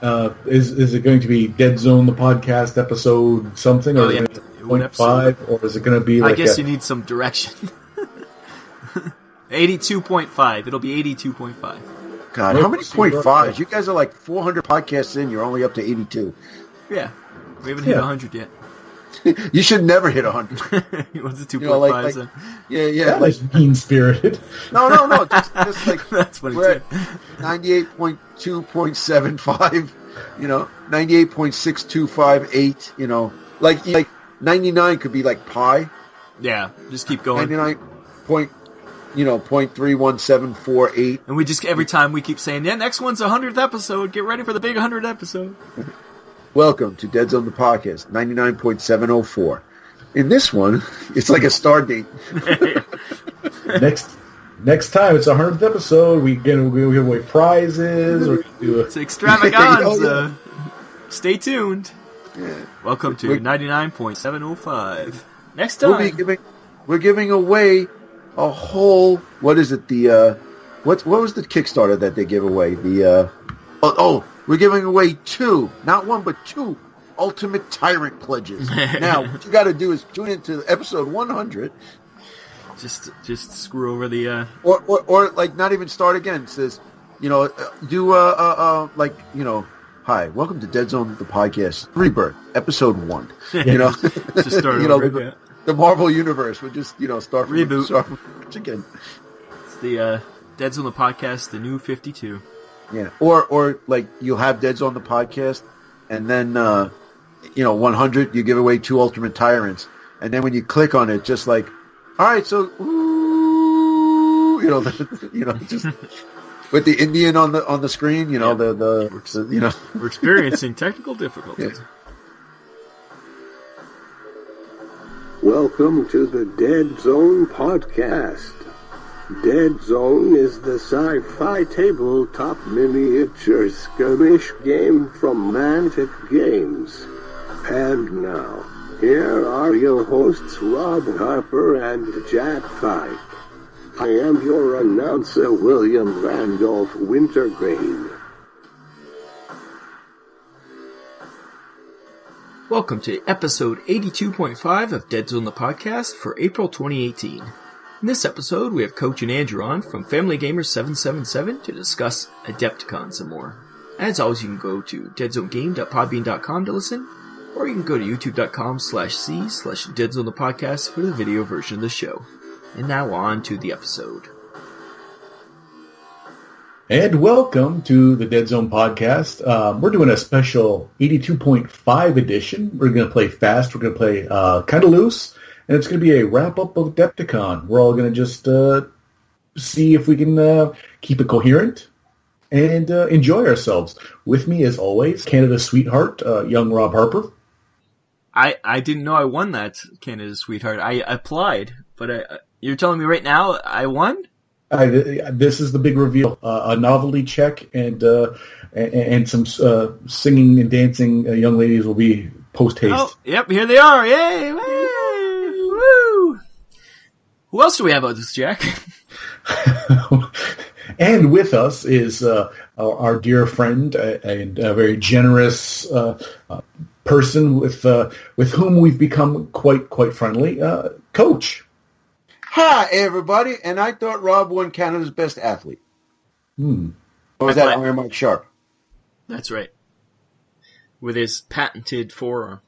Is it going to be Deadzone the podcast episode something, or is it 0.5, or is it going to be like? I guess you need some direction. 82.5. It'll be 82.5. God, how many 0.5s? You guys are like 400 podcasts in. You're only up to 82. Yeah, we haven't hit 100 yet. You should never hit 100. What's the 2.5 then? Yeah, like mean-spirited. No. Just like that's funny we're too. At 98.2.75. 98.6258. Like 99 could be like pi. Yeah, just keep going. 0.31748. And we just every time we keep saying, yeah, next one's 100th episode. Get ready for the big 100th episode. Welcome to Deadzone the podcast, 99.704. In this one, it's like a star date. Next time it's 100th episode, we'll give away prizes, or do it's extravaganza. Yeah. Stay tuned. Yeah. Welcome to 99.705. Next time we're giving away a whole. What is it? What was the Kickstarter that they give away? We're giving away 2, not 1, but 2 Ultimate Tyrant pledges. Now, what you got to do is tune into episode 100. Just screw over the or like not even start again. It says, hi, welcome to Deadzone the podcast, Rebirth, episode 1. Just start over. The Marvel universe would just start from reboot again. It's the Deadzone the podcast, the new 52. Yeah, or like you'll have Deadzone the podcast, and then 100 you give away 2 Ultimate Tyrants, and then when you click on it, just like, all right, so just with the Indian on the screen, we're experiencing technical difficulties. Yeah. Welcome to the Deadzone podcast. Deadzone is the sci-fi tabletop miniature skirmish game from Mantic Games. And now, here are your hosts Rob Harper and Jack Fife. I am your announcer William Randolph Wintergreen. Welcome to episode 82.5 of Deadzone the podcast for April 2018. In this episode, we have Coach and Andrew on from Family Gamer 777 to discuss Adepticon some more. As always, you can go to deadzonegame.podbean.com to listen, or you can go to youtube.com/c/Deadzone the podcast for the video version of the show. And now on to the episode. And welcome to the Deadzone podcast. We're doing a special 82.5 edition. We're going to play fast. We're going to play kind of loose. And it's going to be a wrap-up of Adepticon. We're all going to just see if we can keep it coherent and enjoy ourselves. With me, as always, Canada's sweetheart, young Rob Harper. I didn't know I won that Canada's sweetheart. I applied, but you're telling me right now I won? This is the big reveal. A novelty check and some singing and dancing young ladies will be post-haste. Oh, yep, here they are. Yay! Woo! Who else do we have on this, Jack? And with us is our dear friend and a very generous person with whom we've become quite friendly, Coach. Hi, everybody. And I thought Rob won Canada's best athlete. Or was that Iron Mike Sharp? That's right. With his patented forearm.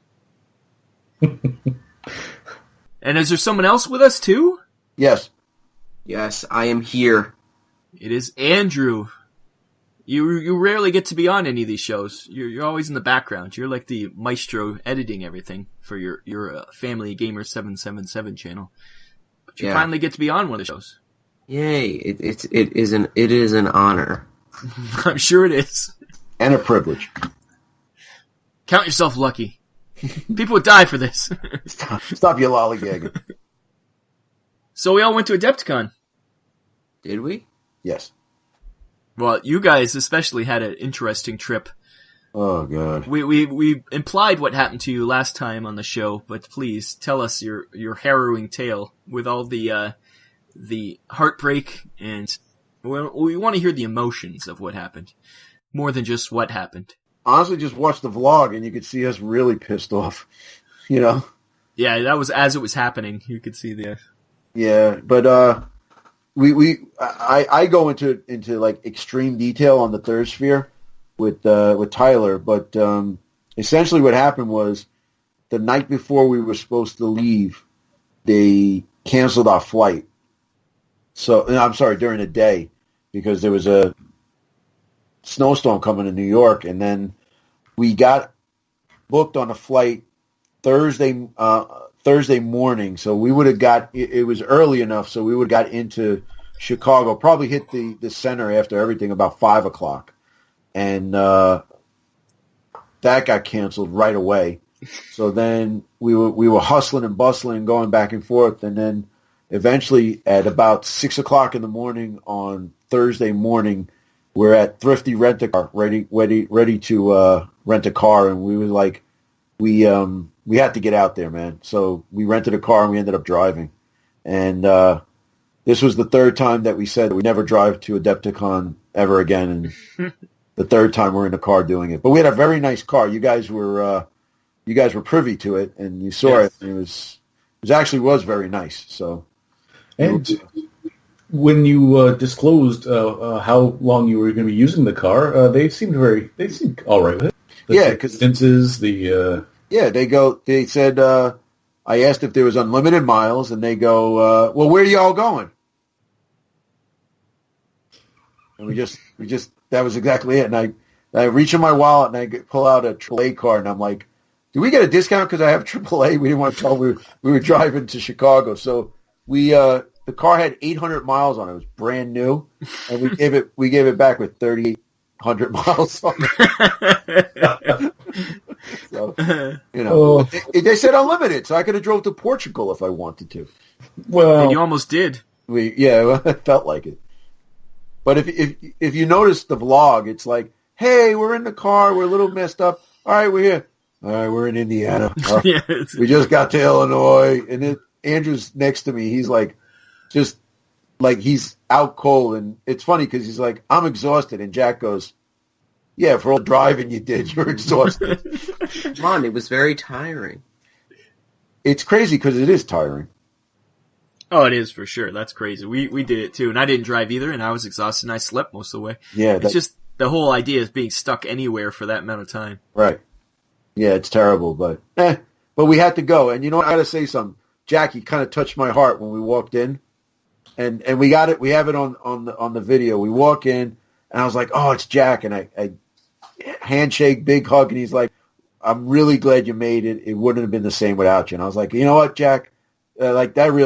And is there someone else with us, too? Yes. Yes, I am here. It is Andrew. You rarely get to be on any of these shows. You're always in the background. You're like the maestro editing everything for your Family Gamer 777 channel. But you finally get to be on one of the shows. Yay! It is an honor. I'm sure it is. And a privilege. Count yourself lucky. People would die for this. Stop your lollygagging. So we all went to Adepticon. Did we? Yes. Well, you guys especially had an interesting trip. Oh, God. We implied what happened to you last time on the show, but please tell us your harrowing tale with all the heartbreak, and we want to hear the emotions of what happened, more than just what happened. honestly just watch the vlog and you could see us really pissed off, you know? Yeah, that was as it was happening. You could see the... Yeah, but I go into like extreme detail on the third sphere with Tyler, but essentially what happened was the night before we were supposed to leave, they canceled our flight. So I'm sorry, during the day, because there was a snowstorm coming to New York, and then we got booked on a flight Thursday morning. So we would have it was early enough, so we would have got into Chicago, probably hit the center after everything about 5:00, and that got canceled right away. So then we were hustling and bustling, going back and forth, and then eventually at about 6:00 in the morning on Thursday morning, we're at Thrifty Rent a Car, ready to rent a car, and we were like, we had to get out there, man. So we rented a car and we ended up driving, and this was the third time that we said we never drive to Adepticon ever again, and the third time we're in the car doing it. But we had a very nice car. You guys were privy to it, and you saw it. And it actually was very nice. So, and when you disclosed how long you were going to be using the car, they seemed all right with it. Because they said I asked if there was unlimited miles, and they go, well, where are you all going? And we just that was exactly it. And I reach in my wallet and I pull out a AAA card, and I'm like, do we get a discount because I have AAA? We didn't want to tell we were driving to Chicago. So the car had 800 miles on it. It was brand new, and we gave it back with 3,800 miles on it. So, they said unlimited, so I could have drove to Portugal if I wanted to. Well, and you almost did. It felt like it. But if you notice the vlog, it's like, hey, we're in the car, we're a little messed up. All right, we're here. All right, we're in Indiana. We just got to Illinois, and Andrew's next to me. He's like, just like he's out cold, and it's funny because he's like, I'm exhausted, and Jack goes, yeah, for all the driving you did, you're exhausted. Come on, it was very tiring. It's crazy because it is tiring. Oh, it is for sure. That's crazy. We did it too, and I didn't drive either, and I was exhausted, and I slept most of the way. Yeah, it's just the whole idea is being stuck anywhere for that amount of time. Right. Yeah, it's terrible, but we had to go. And you know what? I got to say something. Jackie kind of touched my heart when we walked in, and we got it. We have it on the video. We walk in, and I was like, oh, it's Jack, and I handshake, big hug, and he's like, I'm really glad you made it. It wouldn't have been the same without you. And I was like, you know what, Jack? Like that we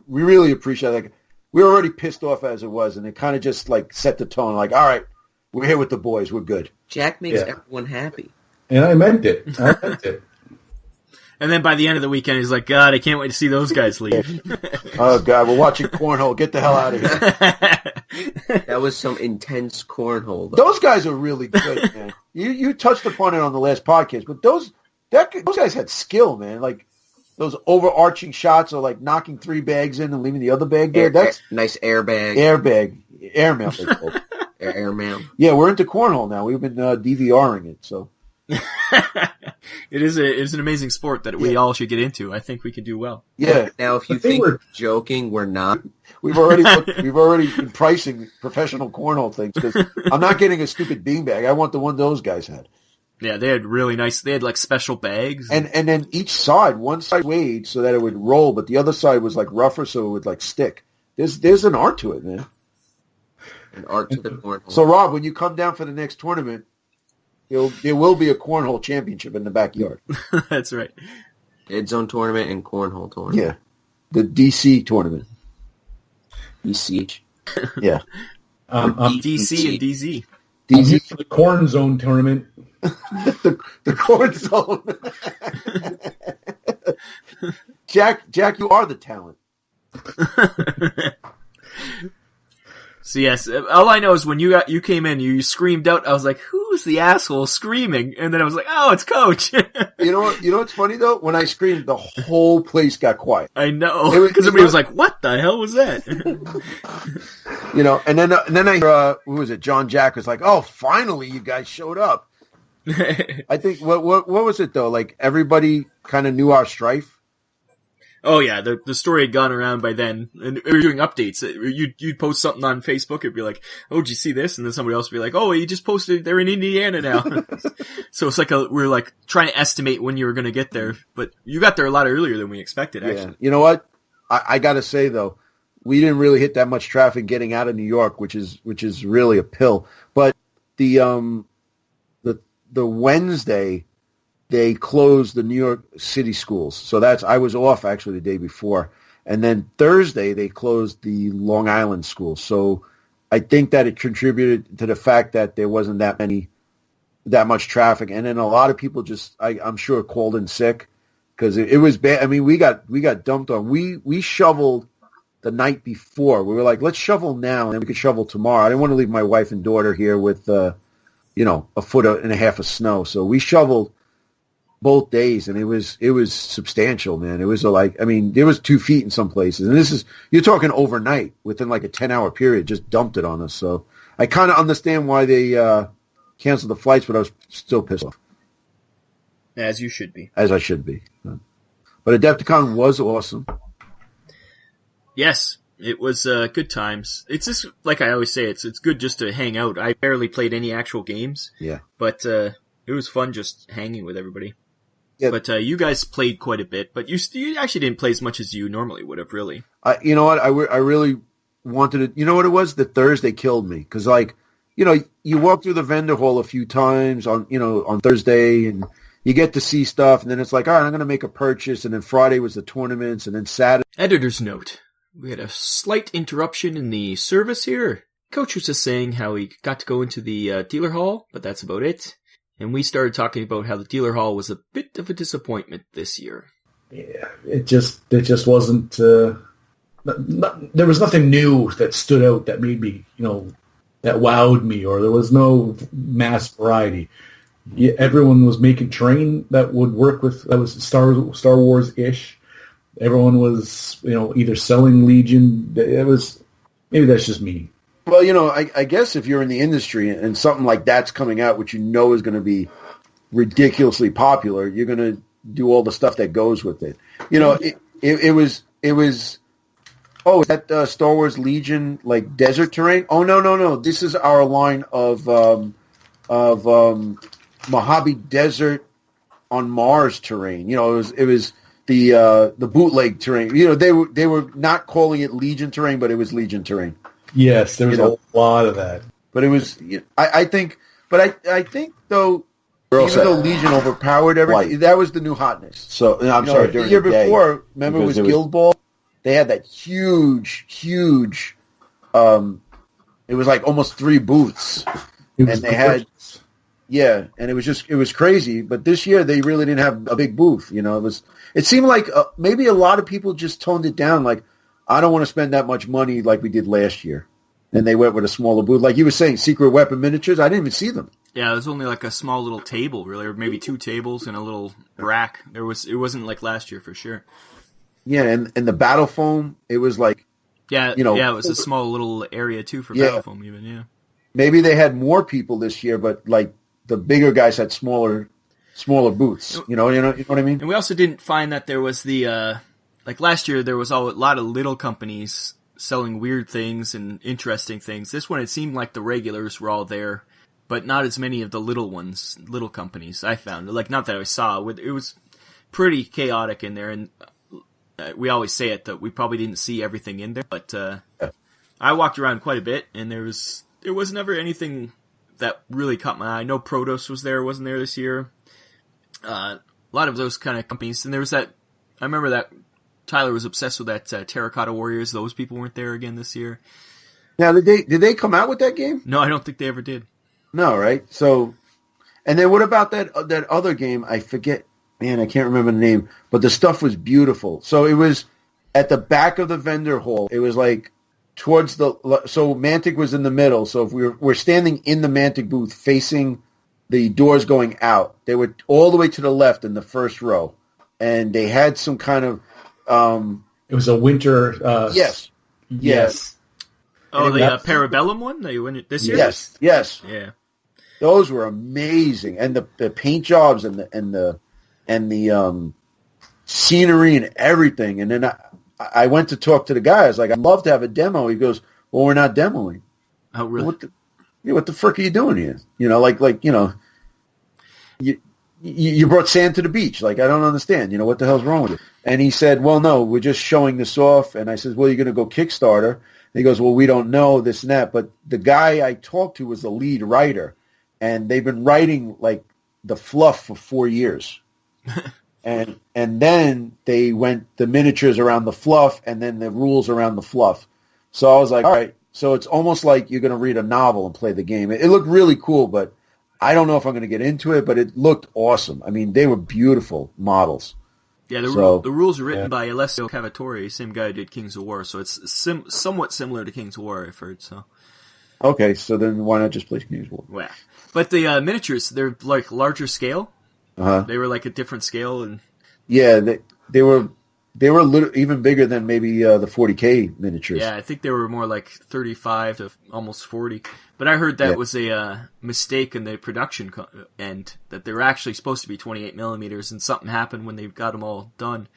really appreciate it. Like, we were already pissed off as it was, and it kind of just like set the tone. Like, all right, we're here with the boys. We're good. Jack makes everyone happy. And I meant it. And then by the end of the weekend, he's like, God, I can't wait to see those guys leave. Oh, God, we're watching cornhole. Get the hell out of here. That was some intense cornhole, though. Those guys are really good, man. You touched upon it on the last podcast, but those guys had skill, man. Like, those overarching shots of, like, knocking 3 bags in and leaving the other bag there. That's nice airbag. Airmail, they call it. Airmail. Yeah, we're into cornhole now. We've been DVRing it, so. It is an amazing sport that we all should get into. I think we can do well. Yeah. Now, if you think we're joking, we're not. We've already been pricing professional cornhole things because I'm not getting a stupid beanbag. I want the one those guys had. Yeah, they had really nice. They had like special bags, and then each side, one side weighed so that it would roll, but the other side was like rougher, so it would like stick. There's an art to it, man. An art to the cornhole. So, Rob, when you come down for the next tournament, there will be a cornhole championship in the backyard. That's right. Deadzone tournament and cornhole tournament. Yeah, the DC tournament. DC. Yeah. DC and DZ. DZ for the Corn Zone tournament. the Corn Zone. Jack, you are the talent. So yes, all I know is when you came in, you screamed out. I was like, "Who's the asshole screaming?" And then I was like, "Oh, it's Coach." You know what's funny though? When I screamed, the whole place got quiet. I know, because everybody was like, "What the hell was that?" And then I who was it? John Jack was like, "Oh, finally, you guys showed up." I think what was it though? Like everybody kind of knew our strife. Oh yeah, the story had gone around by then, and we were doing updates. You'd post something on Facebook, it'd be like, "Oh, did you see this?" And then somebody else would be like, "Oh, you just posted they're in Indiana now." So it's like we're like trying to estimate when you were going to get there, but you got there a lot earlier than we expected. Actually, yeah. You know what? I got to say though, we didn't really hit that much traffic getting out of New York, which is really a pill. But the Wednesday, they closed the New York City schools. So I was off actually the day before. And then Thursday, they closed the Long Island schools. So I think that it contributed to the fact that there wasn't that much traffic. And then a lot of people I'm sure called in sick because it was bad. I mean, we got dumped on. We shoveled the night before. We were like, let's shovel now and then we could shovel tomorrow. I didn't want to leave my wife and daughter here with, a foot and a half of snow. So we shoveled both days, and it was substantial, man. It was there was 2 feet in some places, and you're talking overnight within like a 10-hour period, just dumped it on us. So I kind of understand why they canceled the flights, but I was still pissed off. as you should be. As I should be. But Adepticon was awesome. Yes, it was good times. It's just like I always say, it's good just to hang out. I barely played any actual games. Yeah, but it was fun just hanging with everybody. Yeah. But you guys played quite a bit, but you actually didn't play as much as you normally would have, really. You know what? I really wanted to. You know what it was? The Thursday killed me because, you walk through the vendor hall a few times on Thursday, and you get to see stuff, and then it's like, all right, I'm going to make a purchase, and then Friday was the tournaments, and then Saturday. Editor's note: we had a slight interruption in the service here. Coach was just saying how he got to go into the dealer hall, but that's about it. And we started talking about how the dealer hall was a bit of a disappointment this year. Yeah, it just wasn't. There was nothing new that stood out that made me, that wowed me, or there was no mass variety. Yeah, everyone was making terrain that would work that was Star Wars ish. Everyone was, either selling Legion. Maybe that's just me. Well, I guess if you're in the industry and something like that's coming out, which is going to be ridiculously popular, you're going to do all the stuff that goes with it. It was. Oh, is that Star Wars Legion like desert terrain? Oh no! This is our line of Mojave Desert on Mars terrain. It was the bootleg terrain. They were not calling it Legion terrain, but it was Legion terrain. Yes, there was a lot of that. But it was, I think though, even though Legion overpowered everything, that was the new hotness. So I'm sorry. The year before, remember, it was Guild Ball. They had that huge. It was like almost 3 booths, and they had, and it was crazy. But this year they really didn't have a big booth. It seemed like maybe a lot of people just toned it down. Like, I don't want to spend that much money like we did last year. And they went with a smaller booth. Like you were saying, secret weapon miniatures, I didn't even see them. Yeah, it was only like a small little table, really, or maybe 2 tables and a little rack. It wasn't like last year for sure. Yeah, and the battle foam, it was like... Yeah, it was a small little area too for battle foam even, yeah. Maybe they had more people this year, but like the bigger guys had smaller booths. You know what I mean? And we also didn't find that there was the... Like last year, there was a lot of little companies selling weird things and interesting things. This one, it seemed like the regulars were all there, but not as many of the little companies I found. Like, not that I saw. It was pretty chaotic in there, and we always say it, that we probably didn't see everything in there, but I walked around quite a bit, and there was never anything that really caught my eye. No Protoss was there, wasn't there this year. A lot of those kind of companies, and there was that, I remember that Tyler was obsessed with that Terracotta Warriors. Those people weren't there again this year. Now, did they come out with that game? No, I don't think they ever did. No, right? So, and then what about that other game? I forget. Man, I can't remember the name. But the stuff was beautiful. So it was at the back of the vendor hall. It was like towards so Mantic was in the middle. So if we're standing in the Mantic booth facing the doors going out, they were all the way to the left in the first row. And they had some kind of... it was a winter... Yes. Oh, the Parabellum one? They went this year? Yes. Yeah. Those were amazing, and the paint jobs and the scenery and everything. And then I went to talk to the guy. I was like, I'd love to have a demo. He goes, well, we're not demoing. Oh, really? What the frick are you doing here? You brought sand to the beach. Like, I don't understand. What the hell's wrong with it? And he said, well, no, we're just showing this off. And I said, well, you're going to go Kickstarter. And he goes, well, we don't know this and that. But the guy I talked to was the lead writer. And they've been writing, like, the fluff for 4 years. And then they went the miniatures around the fluff and then the rules around the fluff. So I was like, all right. So it's almost like you're going to read a novel and play the game. It looked really cool, but I don't know if I'm going to get into it, but it looked awesome. I mean, they were beautiful models. Yeah, the rules are written by Alessio Cavatore, same guy who did Kings of War, so it's somewhat similar to Kings of War, I've heard. So. Okay, so then why not just play Kings of War? Yeah. But the miniatures, they're like larger scale. Uh-huh. They were like a different scale, and yeah, they were a little even bigger than maybe the 40K miniatures. Yeah, I think they were more like 35 to almost 40. But I heard that was a mistake in the production end, that they were actually supposed to be 28 millimeters, and something happened when they got them all done.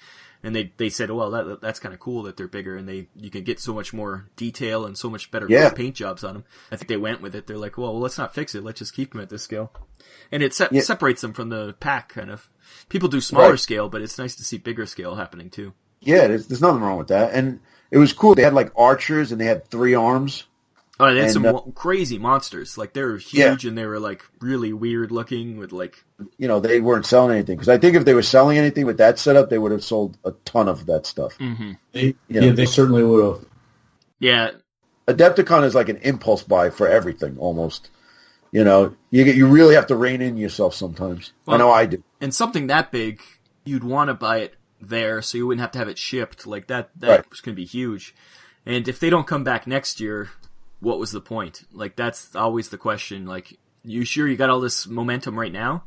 And they said, well, that's kind of cool that they're bigger, and you can get so much more detail and so much better paint jobs on them. I think they went with it. They're like, well, let's not fix it. Let's just keep them at this scale. And it separates them from the pack, kind of. People do smaller scale, but it's nice to see bigger scale happening, too. Yeah, there's nothing wrong with that. And it was cool. They had, like, archers, and they had 3 arms. Oh, they had some crazy monsters. Like, they were huge, and they were, like, really weird looking with, like... they weren't selling anything. Because I think if they were selling anything with that setup, they would have sold a ton of that stuff. Mm-hmm. They certainly would have. Yeah. Adepticon is like an impulse buy for everything, almost. You really have to rein in yourself sometimes. Well, I know I do. And something that big, you'd want to buy it there so you wouldn't have to have it shipped. Like, that was going to be huge. And if they don't come back next year... what was the point? Like, that's always the question. Like, you sure you got all this momentum right now?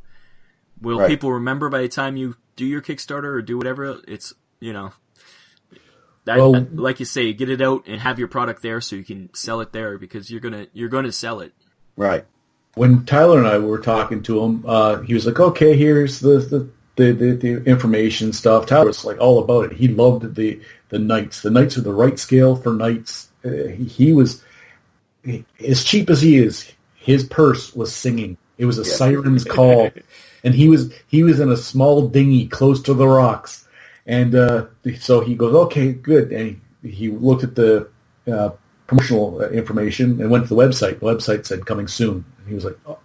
Will people remember by the time you do your Kickstarter or do whatever? It's, like you say, get it out and have your product there so you can sell it there, because you're gonna sell it. Right. When Tyler and I were talking to him, he was like, "Okay, here's the information stuff." Tyler was like all about it. He loved the knights. The knights are the right scale for knights. He was. As cheap as he is, his purse was singing. It was a siren's call, and he was in a small dinghy close to the rocks, and so he goes, "Okay, good." And he looked at the promotional information and went to the website. The website said "coming soon." And he was like, oh,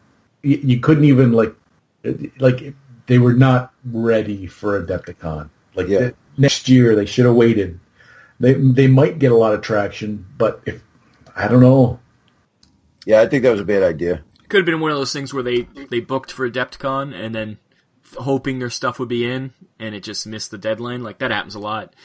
"You couldn't even like they were not ready for Adepticon. Next year they should have waited. They might get a lot of traction, but if I don't know." Yeah, I think that was a bad idea. Could have been one of those things where they booked for Adepticon and then hoping their stuff would be in, and it just missed the deadline. Like, that happens a lot.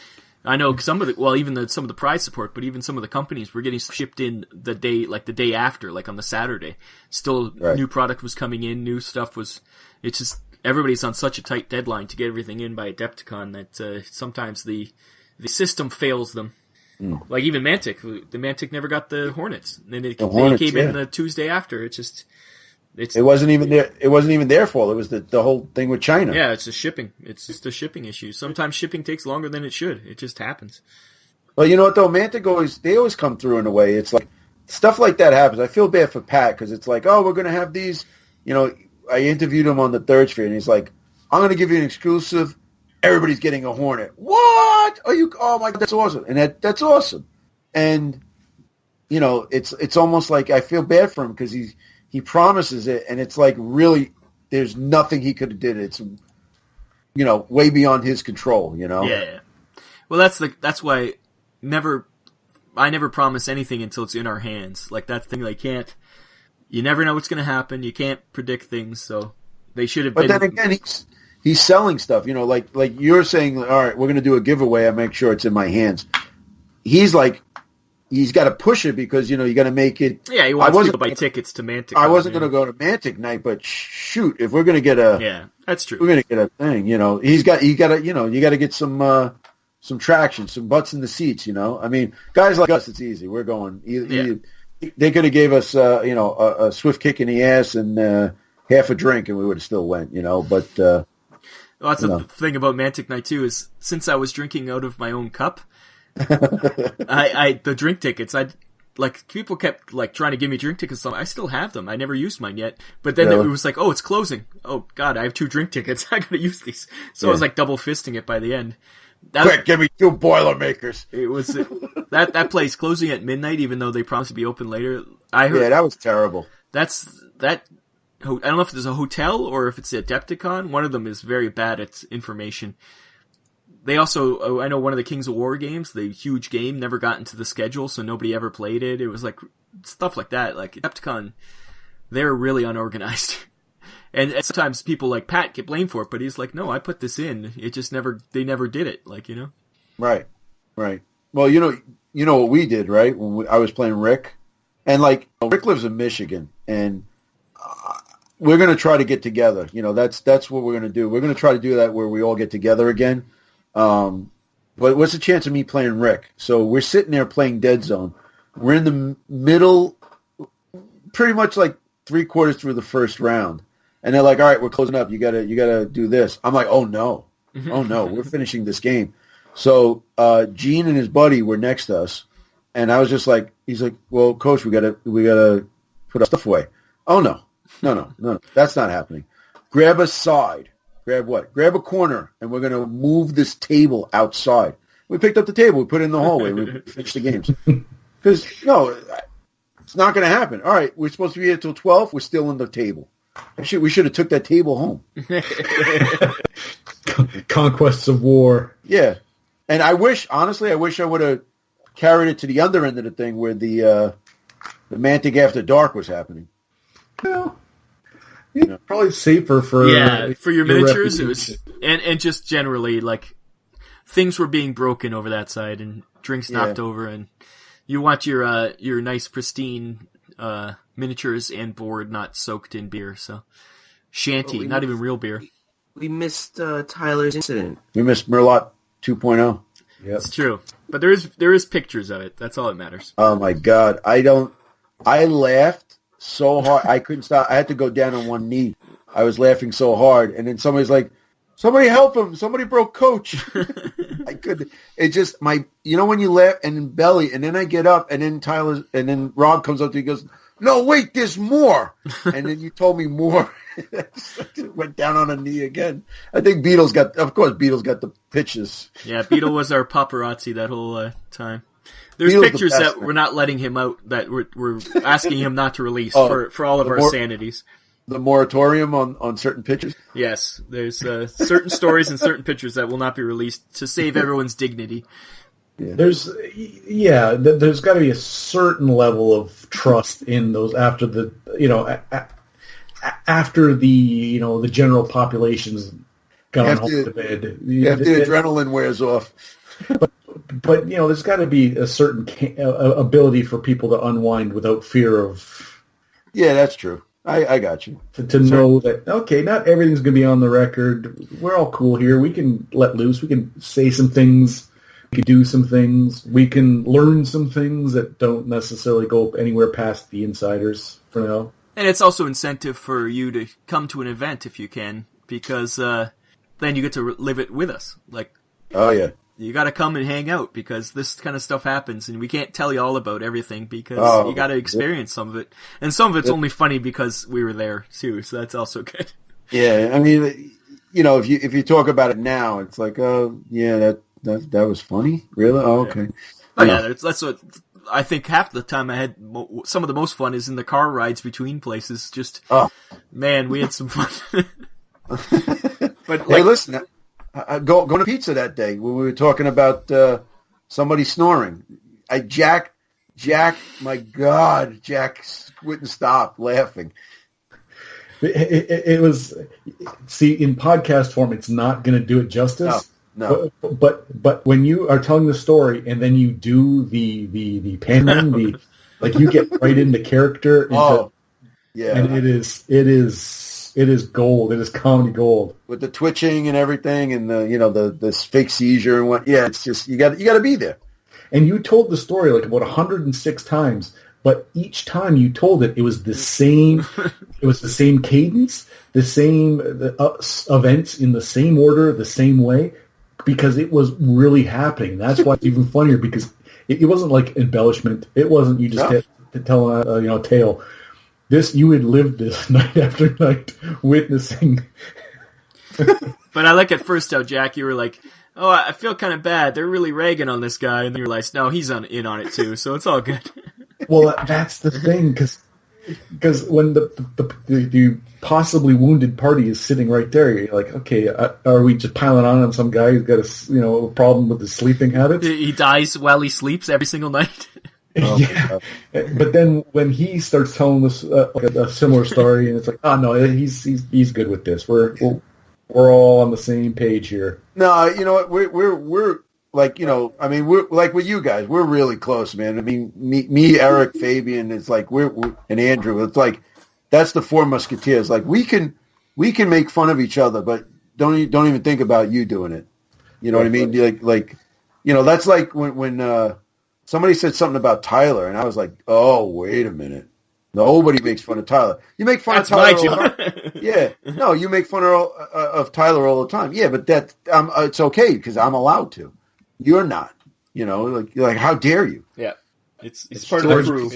I know some of the prize support, but even some of the companies were getting shipped in the day after, like on the Saturday. Still, new product was coming in, new stuff was. It's just everybody's on such a tight deadline to get everything in by Adepticon that sometimes the system fails them. Like even Mantic, the Mantic never got the Hornets, and they came in the Tuesday after. It wasn't even their. It wasn't even their fault. It was the whole thing with China. Yeah, it's It's just a shipping issue. Sometimes shipping takes longer than it should. It just happens. Well, you know what though, Mantic always come through in a way. It's like stuff like that happens. I feel bad for Pat because it's like, oh, we're going to have these. I interviewed him on the Third Sphere, and he's like, I'm going to give you an exclusive. Everybody's getting a Hornet. What? Oh my God, that's awesome. And that's awesome. And, it's almost like I feel bad for him because he promises it, and it's like really there's nothing he could have did. It's, way beyond his control, Yeah. Well, that's why I never promise anything until it's in our hands. Like that thing, you never know what's going to happen. You can't predict things, so they should have been. But then again, he's selling stuff, like you're saying, all right, we're going to do a giveaway. I make sure it's in my hands. He's got to push it because, you got to make it. Yeah, he wants people to buy tickets to Mantic. I wasn't going to go to Mantic night, but shoot, if we're going to get yeah, that's true. We're going to get a thing, you got to get some traction, some butts in the seats, I mean, guys like us, it's easy. We're going, They could have gave us, a swift kick in the ass and half a drink, and we would have still went, But well, that's the thing about Mantic Night too is since I was drinking out of my own cup, the drink tickets, people kept trying to give me drink tickets. So I still have them. I never used mine yet. But then it was like, oh, it's closing. Oh God, I have 2 drink tickets. I gotta use these. So I was double fisting it by the end. Quick, give me 2 Boilermakers. It was that place closing at midnight, even though they promised to be open later. I heard that was terrible. I don't know if there's a hotel or if it's the Adepticon. One of them is very bad at information. They also, I know one of the Kings of War games, the huge game, never got into the schedule, so nobody ever played it. It was stuff like that. Adepticon, they're really unorganized. And sometimes people like Pat get blamed for it, but he's like, no, I put this in. It just they never did it, Right. Well, you know what we did, right? When I was playing Rick, and Rick lives in Michigan, and we're going to try to get together. That's what we're going to do. We're going to try to do that where we all get together again. But what's the chance of me playing Rick? So we're sitting there playing Deadzone. We're in the middle, pretty much 3/4 through the first round. And they're like, all right, we're closing up. You gotta do this. I'm like, oh no, we're finishing this game. So Gene and his buddy were next to us, and I was just like, he's like, well, Coach, we gotta put our stuff away. Oh no, that's not happening. Grab a side. Grab what? Grab a corner, and we're gonna move this table outside. We picked up the table, we put it in the hallway, we finished the games. Because no, it's not gonna happen. All right, we're supposed to be here till 12. We're still in the table. We should have took that table home. Conquests of war. Yeah. And I wish I would have carried it to the other end of the thing where the Mantic After Dark was happening. Well, probably safer for your miniatures. It was, and just generally things were being broken over that side and drinks knocked over, and you want your nice pristine miniatures and board not soaked in beer. So shanty, not even real beer. We missed Tyler's incident. We missed Merlot 2.0. Yep. It's true, but there is pictures of it. That's all that matters. Oh my God, I laughed so hard I couldn't stop. I had to go down on one knee. I was laughing so hard, and then somebody's like, "Somebody help him! Somebody broke Coach." I couldn't. It just when you laugh and then belly, and then I get up, and then Rob comes up to me and goes, "No, wait, there's more." And then you told me more. Went down on a knee again. I think Beatles got the pitches. Yeah, Beetle was our paparazzi that whole time. There's Beetle's pictures the best, that we're not letting him out, that we're asking him not to release for all of our sanities. The moratorium on certain pictures? Yes, there's certain stories and certain pictures that will not be released to save everyone's dignity. Yeah. There's got to be a certain level of trust in those after the the general population's gone home to bed. After the adrenaline wears off. But there's got to be a certain ability for people to unwind without fear of. Yeah, that's true. I got you. To know that, okay, not everything's going to be on the record. We're all cool here. We can let loose. We can say some things. We can do some things. We can learn some things that don't necessarily go anywhere past the insiders for now. And it's also incentive for you to come to an event if you can, because then you get to live it with us. Oh, yeah. You got to come and hang out because this kind of stuff happens, and we can't tell you all about everything because you got to experience some of it, and some of it's only funny because we were there too. So that's also good. Yeah, I mean, if you talk about it now, it's like, oh yeah, that was funny, really? Oh, okay. That's what I think. Half the time I had some of the most fun is in the car rides between places. Just man, we had some fun. But hey, listen. Going to pizza that day when we were talking about somebody snoring. Jack, my God, Jack wouldn't stop laughing. It was, in podcast form, it's not going to do it justice. No. But when you are telling the story and then you do the pandering, you get right into character. Yeah. And it is gold. It is comedy gold with the twitching and everything, and the fake seizure and what. Yeah, it's just you got to be there. And you told the story about 106 times but each time you told it, it was the same. It was the same cadence, the same events in the same order, the same way, because it was really happening. That's why it's even funnier, because it wasn't like embellishment. It wasn't you just telling a tale. This, you had lived this night after night, witnessing. But I like at first how, Jack, you were like, oh, I feel kind of bad. They're really ragging on this guy. And then you realized, no, he's in on it too, so it's all good. Well, that's the thing, because when the possibly wounded party is sitting right there, you're like, okay, are we just piling on some guy who's got a problem with his sleeping habits? He dies while he sleeps every single night. Yeah, but then when he starts telling us a similar story, and it's like, oh no, he's good with this. We're all on the same page here. No, you know what? We're like, I mean, we're like with you guys. We're really close, man. I mean, me, Eric, Fabian. It's like we're and Andrew. It's like that's the Four Musketeers. Like we can make fun of each other, but don't even think about you doing it. You know what I mean? Like that's like when somebody said something about Tyler, and I was like, oh, wait a minute. Nobody makes fun of Tyler. You make fun of Tyler all the time. Yeah. No, you make fun of Tyler all the time. Yeah, but it's okay because I'm allowed to. You're not. Like how dare you? Yeah. It's part of the crew.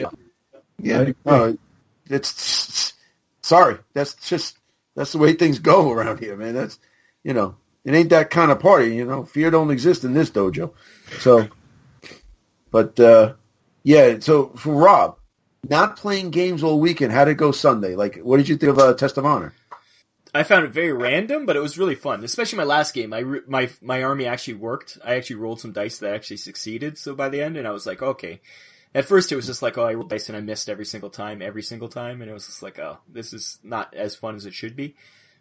Yeah. No, it's sorry. That's the way things go around here, man. That's it ain't that kind of party, Fear don't exist in this dojo. So but so for Rob, not playing games all weekend, how'd it go Sunday? Like, what did you think of Test of Honor? I found it very random, but it was really fun. Especially my last game. My army actually worked. I actually rolled some dice that actually succeeded. So by the end, and I was like, okay. At first, it was just like, oh, I rolled dice and I missed every single time, and it was just like, oh, this is not as fun as it should be.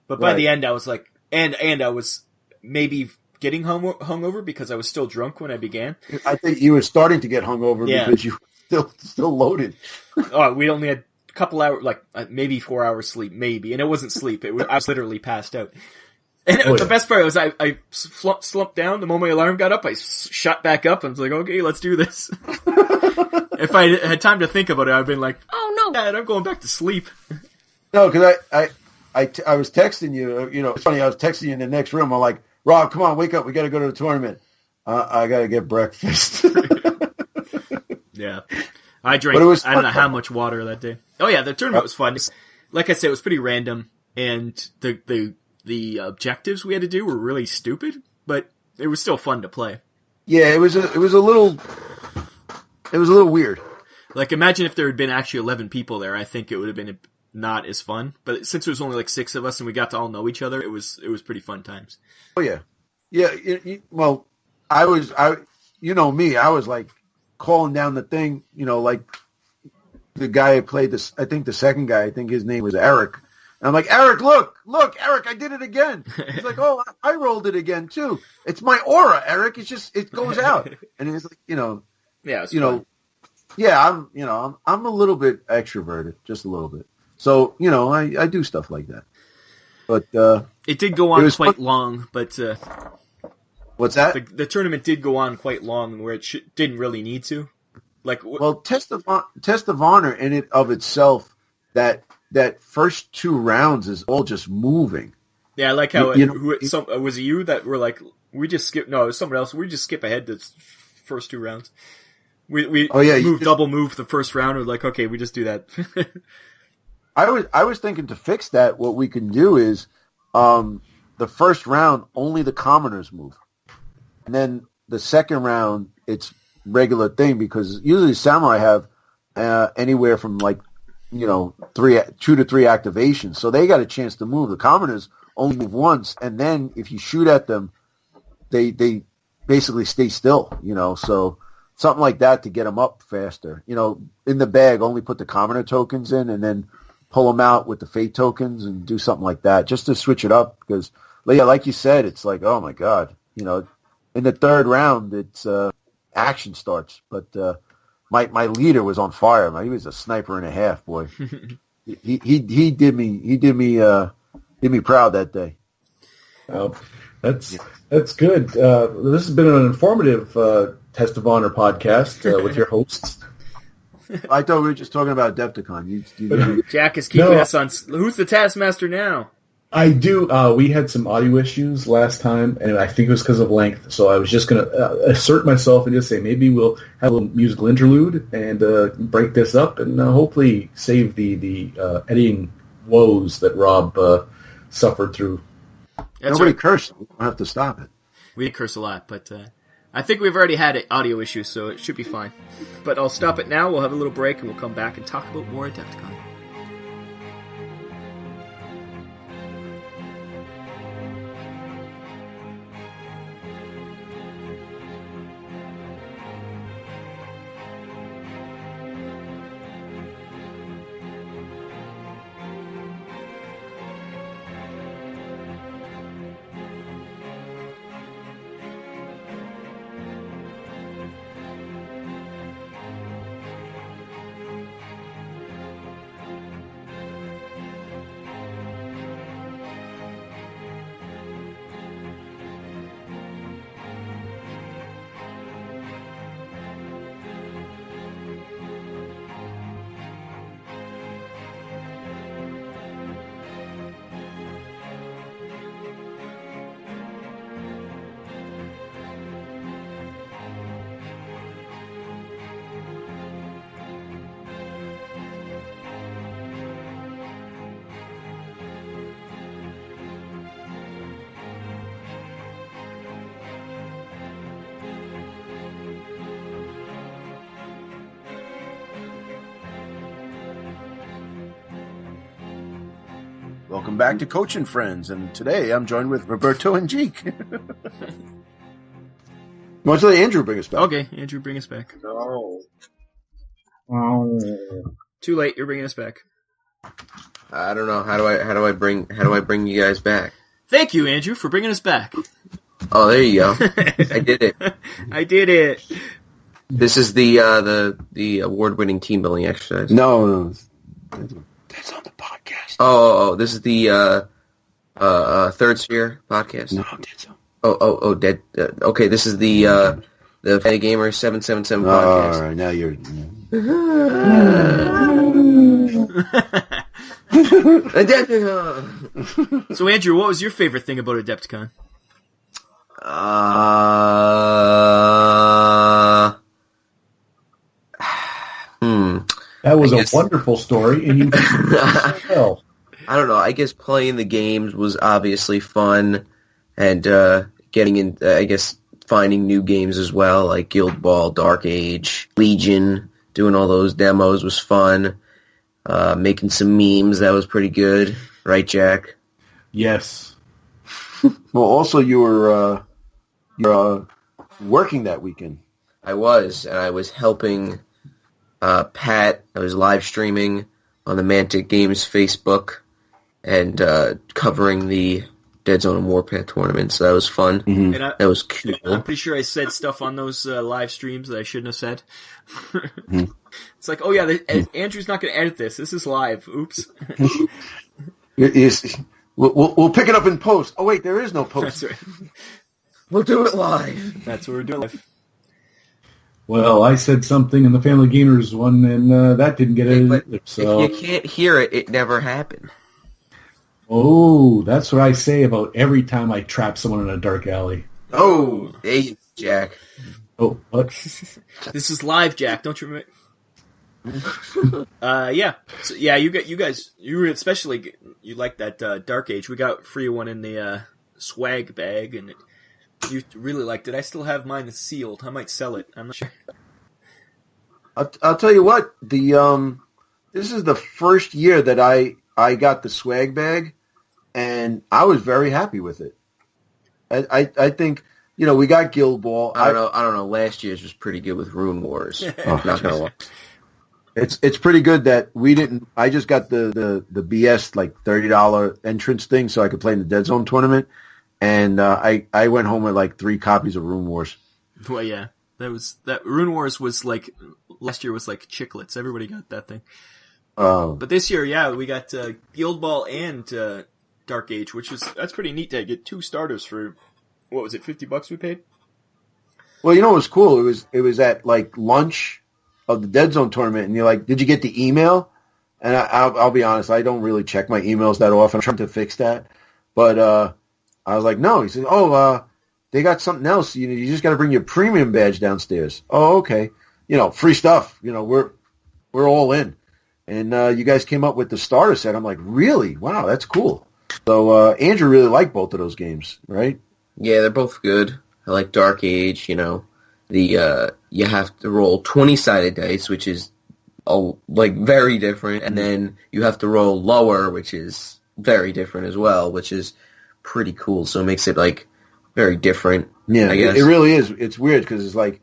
But by the end, I was like, and I was maybe getting hungover because I was still drunk when I began. I think you were starting to get hungover because you were still loaded. Oh, we only had a couple hours, like maybe 4 hours sleep, maybe, and it wasn't sleep. I was literally passed out. And the best part was I slumped down. The moment my alarm got up, I shot back up. I was like, okay, let's do this. If I had time to think about it, I'd been like, oh no, Dad, I'm going back to sleep. No, because I was texting you. It's funny. I was texting you in the next room. I'm like, Rob, come on, wake up. We got to go to the tournament. I got to get breakfast. Yeah. I drank, I don't know how much water that day. Oh, yeah, the tournament was fun. Like I said, it was pretty random, and the objectives we had to do were really stupid, but it was still fun to play. Yeah, it was a little weird. Like, imagine if there had been actually 11 people there. I think it would have been not as fun. But since there was only like 6 of us and we got to all know each other, it was pretty fun times. Oh yeah, yeah. Well, I was like calling down the thing. Like the guy who played this. I think the second guy. I think his name was Eric. And I'm like, Eric, look, Eric, I did it again. He's like, oh, I rolled it again too. It's my aura, Eric. It's just it goes out. And he's like, yeah, fun. Yeah, I'm a little bit extroverted, just a little bit. So, I do stuff like that. But it did go on quite long, but what's that? The tournament did go on quite long where it didn't really need to. Like, well, Test of Honor in it of itself, that first 2 rounds is all just moving. Yeah, I like how was it you that were like, we just skip? No, it was someone else. We just skip ahead the first 2 rounds. We double move the first round. We're like, okay, we just do that. I was thinking to fix that. What we can do is, the first round only the commoners move, and then the second round it's regular thing because usually samurai have anywhere from like 2 to 3 activations, so they got a chance to move. The commoners only move once, and then if you shoot at them, they basically stay still. So. Something like that to get them up faster. In the bag, only put the commoner tokens in and then pull them out with the fate tokens and do something like that just to switch it up. Because, yeah, like you said, it's like, oh, my God. In the 3rd round, it's action starts. But my leader was on fire. He was a sniper and a half, boy. he did me proud that day. Oh, that's good. This has been an informative Test of Honor podcast with your hosts. I thought we were just talking about Adepticon. You Jack is keeping us on. Who's the Taskmaster now? I do. We had some audio issues last time, and I think it was because of length. So I was just going to assert myself and just say maybe we'll have a musical interlude and break this up and hopefully save the editing woes that Rob suffered through. Nobody cursed. We don't have to stop it. We curse a lot, but I think we've already had audio issues, so it should be fine. But I'll stop it now. We'll have a little break, and we'll come back and talk about more Adepticon. Welcome back to Coach and Friends, and today I'm joined with Roberto and Jeek. Why don't you let Andrew bring us back? Okay, Andrew, bring us back. No. Too late. You're bringing us back. I don't know. How do I bring you guys back? Thank you, Andrew, for bringing us back. Oh, there you go. I did it. I did it. This is the award-winning team building exercise. No. That's on the podcast. Oh, this is the Third Sphere podcast. No, Deadzone. Dead. Okay, this is the Family Gamer 777 podcast. All right, now you're. So, Andrew, what was your favorite thing about Adepticon? That was a wonderful story, and you well. I don't know. I guess playing the games was obviously fun, and getting in. I guess finding new games as well, like Guild Ball, Dark Age, Legion. Doing all those demos was fun. Making some memes, that was pretty good, right, Jack? Yes. Well, also you were working that weekend. I was, and I was helping Pat. I was live streaming on the Mantic Games Facebook and covering the Deadzone and Warpath tournament, so that was fun. Mm-hmm. That was cool. I'm pretty sure I said stuff on those live streams that I shouldn't have said. Mm-hmm. It's like, oh yeah, Andrew's not going to edit this. This is live. Oops. We'll pick it up in post. Oh wait, there is no post. That's right. We'll do it live. That's what we're doing live. Well, I said something in the Family Gamers one, and that didn't get edited either. So if you can't hear it, it never happened. Oh, that's what I say about every time I trap someone in a dark alley. Oh, hey, Jack. Oh, what? This is live, Jack. Don't you remember? Yeah. So, yeah, you guys, you were especially, you liked that Dark Age. We got free one in the swag bag, and you really liked it. I still have mine that's sealed. I might sell it. I'm not sure. I'll tell you what. This is the first year that I got the swag bag, and I was very happy with it. I think, we got Guild Ball. I don't know. Last year's was pretty good with Rune Wars. Not gonna lie. It's pretty good that we didn't. I just got the BS like $30 entrance thing so I could play in the Deadzone tournament, and I went home with like 3 copies of Rune Wars. Well, yeah, that Rune Wars was like last year was like chiclets. Everybody got that thing. But this year, yeah, we got Guild Ball and Dark Age, that's pretty neat to get 2 starters for, what was it, $50 we paid? Well, it was cool. It was at like lunch of the Dead Zone tournament, and you're like, "Did you get the email?" And I'll be honest, I don't really check my emails that often. I'm trying to fix that, but I was like, "No." He said, "Oh, they got something else. You just got to bring your premium badge downstairs." Oh, okay. Free stuff. We're all in. And you guys came up with the starter set. I'm like, really? Wow, that's cool. So Andrew really liked both of those games, right? Yeah, they're both good. I like Dark Age. You have to roll 20-sided dice, which is very different, and then you have to roll lower, which is very different as well, which is pretty cool. So it makes it very different. Yeah, I guess. It really is. It's weird because it's like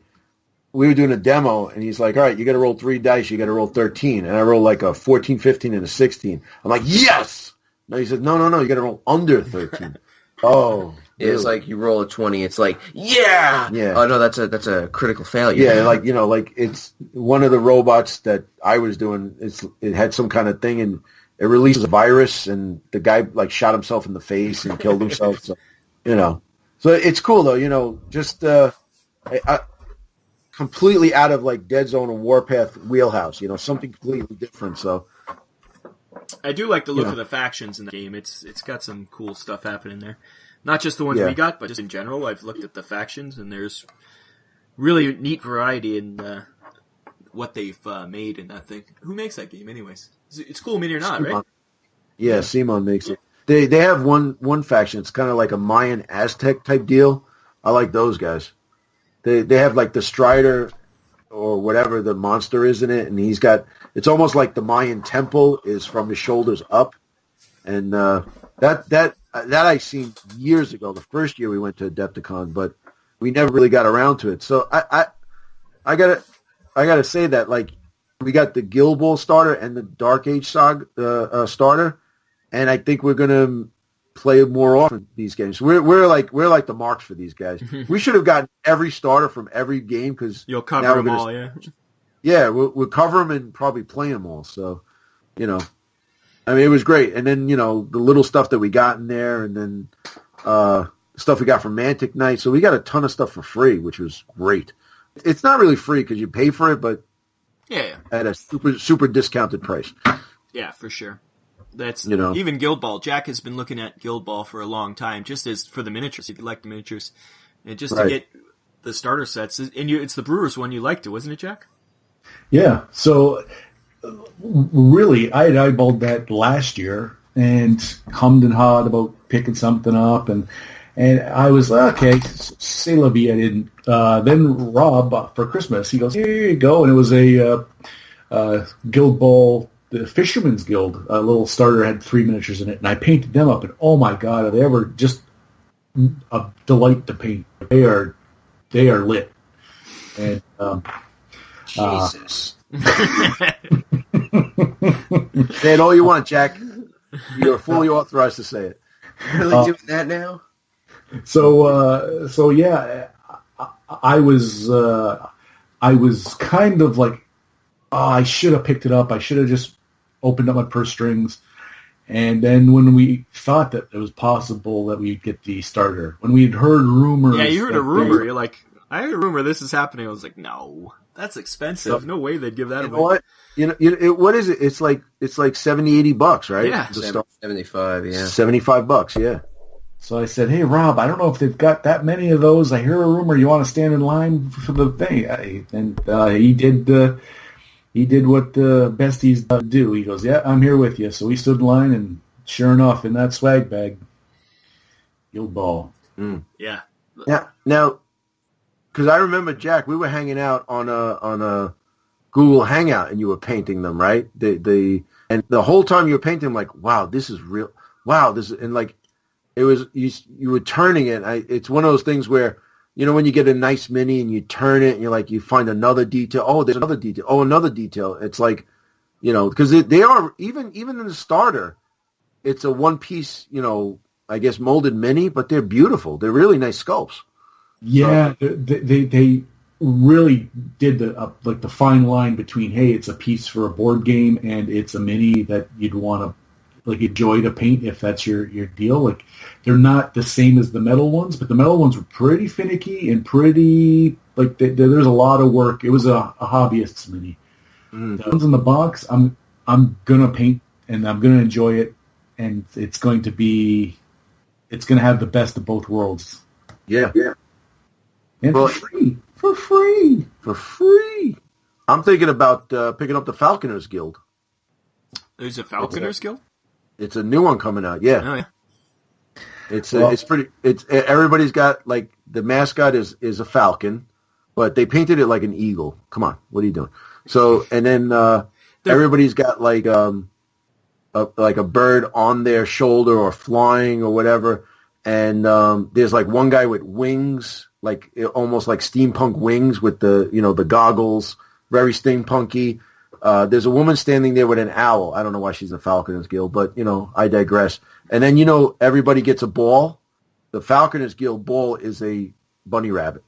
we were doing a demo, and he's like, "All right, you got to roll 3 dice. You got to roll 13," and I roll like a 14, 15, and a 16. I'm like, yes. No, he said, no, you got to roll under 13. Oh. Really? It's like you roll a 20. It's like, yeah. Oh no, that's a critical failure. Yeah, it's one of the robots that I was doing. It had some kind of thing, and it released a virus, and the guy shot himself in the face and killed himself. So so it's cool though. Just I completely out of Dead Zone and Warpath wheelhouse. Something completely different. So I do like the look of the factions in the game. It's got some cool stuff happening there. Not just the ones we got, but just in general. I've looked at the factions, and there's really neat variety in what they've made in that thing. Who makes that game, anyways? It's Cool Mini or not, Simon. right? Yeah, Simon makes it. They have one faction. It's kind of like a Mayan Aztec type deal. I like those guys. They have the Strider or whatever the monster is in it, and he's got. It's almost like the Mayan temple is from his shoulders up, and that I seen years ago. The first year we went to Adepticon, but we never really got around to it. So I gotta say that we got the Guild Ball starter and the Dark Age Saga starter, and I think we're gonna play more often these games. We're like the marks for these guys. We should have gotten every starter from every game because you'll cover them all. Yeah, we'll cover them and probably play them all. So I mean, it was great. And then, the little stuff that we got in there, and then stuff we got from Mantic Night. So we got a ton of stuff for free, which was great. It's not really free because you pay for it, but at a super, super discounted price. Yeah, for sure. That's even Guild Ball. Jack has been looking at Guild Ball for a long time, just as for the miniatures. If you like the miniatures, and just to get the starter sets. And it's the Brewers one you liked it, wasn't it, Jack? Yeah. So really, I had eyeballed that last year and hummed and hawed about picking something up, and I was okay. C'est la vie. I didn't. Then Rob for Christmas, he goes, "Here you go," and it was a Guild Ball. The Fisherman's Guild, a little starter, had 3 miniatures in it, and I painted them up, and oh my god, are they ever just a delight to paint. They are lit. And Jesus. Say it all you want, Jack. You're fully authorized to say it. Really doing that now? So yeah, I was kind of like, I should have picked it up. I should have just opened up my purse strings. And then when we thought that it was possible that we'd get the starter, when we had heard rumors. Yeah, you heard a rumor. You're like, I heard a rumor this is happening. I was like, no, that's expensive. No way they'd give that away. What? What is it? It's like $70, $80, right? Yeah. 75, yeah. $75, yeah. So I said, hey, Rob, I don't know if they've got that many of those. I hear a rumor you want to stand in line for the thing. And he did what the besties do. He goes, yeah, I'm here with you. So we stood in line, and sure enough, in that swag bag, Guild Ball. Mm. Yeah. Yeah. Now, because I remember, Jack, we were hanging out on a Google Hangout, and you were painting them, right? And the whole time you were painting them, like, wow, this is real. Wow, this is, and like, it was, you were turning it. It's one of those things where, when you get a nice mini and you turn it and you're like, you find another detail. Oh, there's another detail. Oh, another detail. It's like, because they are, even in the starter, it's a one piece, I guess molded mini, but they're beautiful. They're really nice sculpts. Yeah, they really did the fine line between, hey, it's a piece for a board game and it's a mini that you'd want to enjoy to paint if that's your deal. Like they're not the same as the metal ones, but the metal ones were pretty finicky and pretty there's a lot of work. It was a hobbyist's mini. The ones in the box, I'm gonna paint and I'm gonna enjoy it, and it's going to have the best of both worlds. Yeah. And Well, for free. I'm thinking about picking up the Falconers Guild. There's a Falconers Guild? It's a new one coming out. Yeah. Oh, yeah. It's pretty. Everybody's got like the mascot is a falcon, but they painted it like an eagle. Come on, what are you doing? So and then everybody's got like a bird on their shoulder or flying or whatever, and there's like one guy with wings, like almost like steampunk wings with the goggles, very steampunky. There's a woman standing there with an owl. I don't know why she's a Falconers Guild, but I digress. And then everybody gets a ball. The Falconers Guild ball is a bunny rabbit.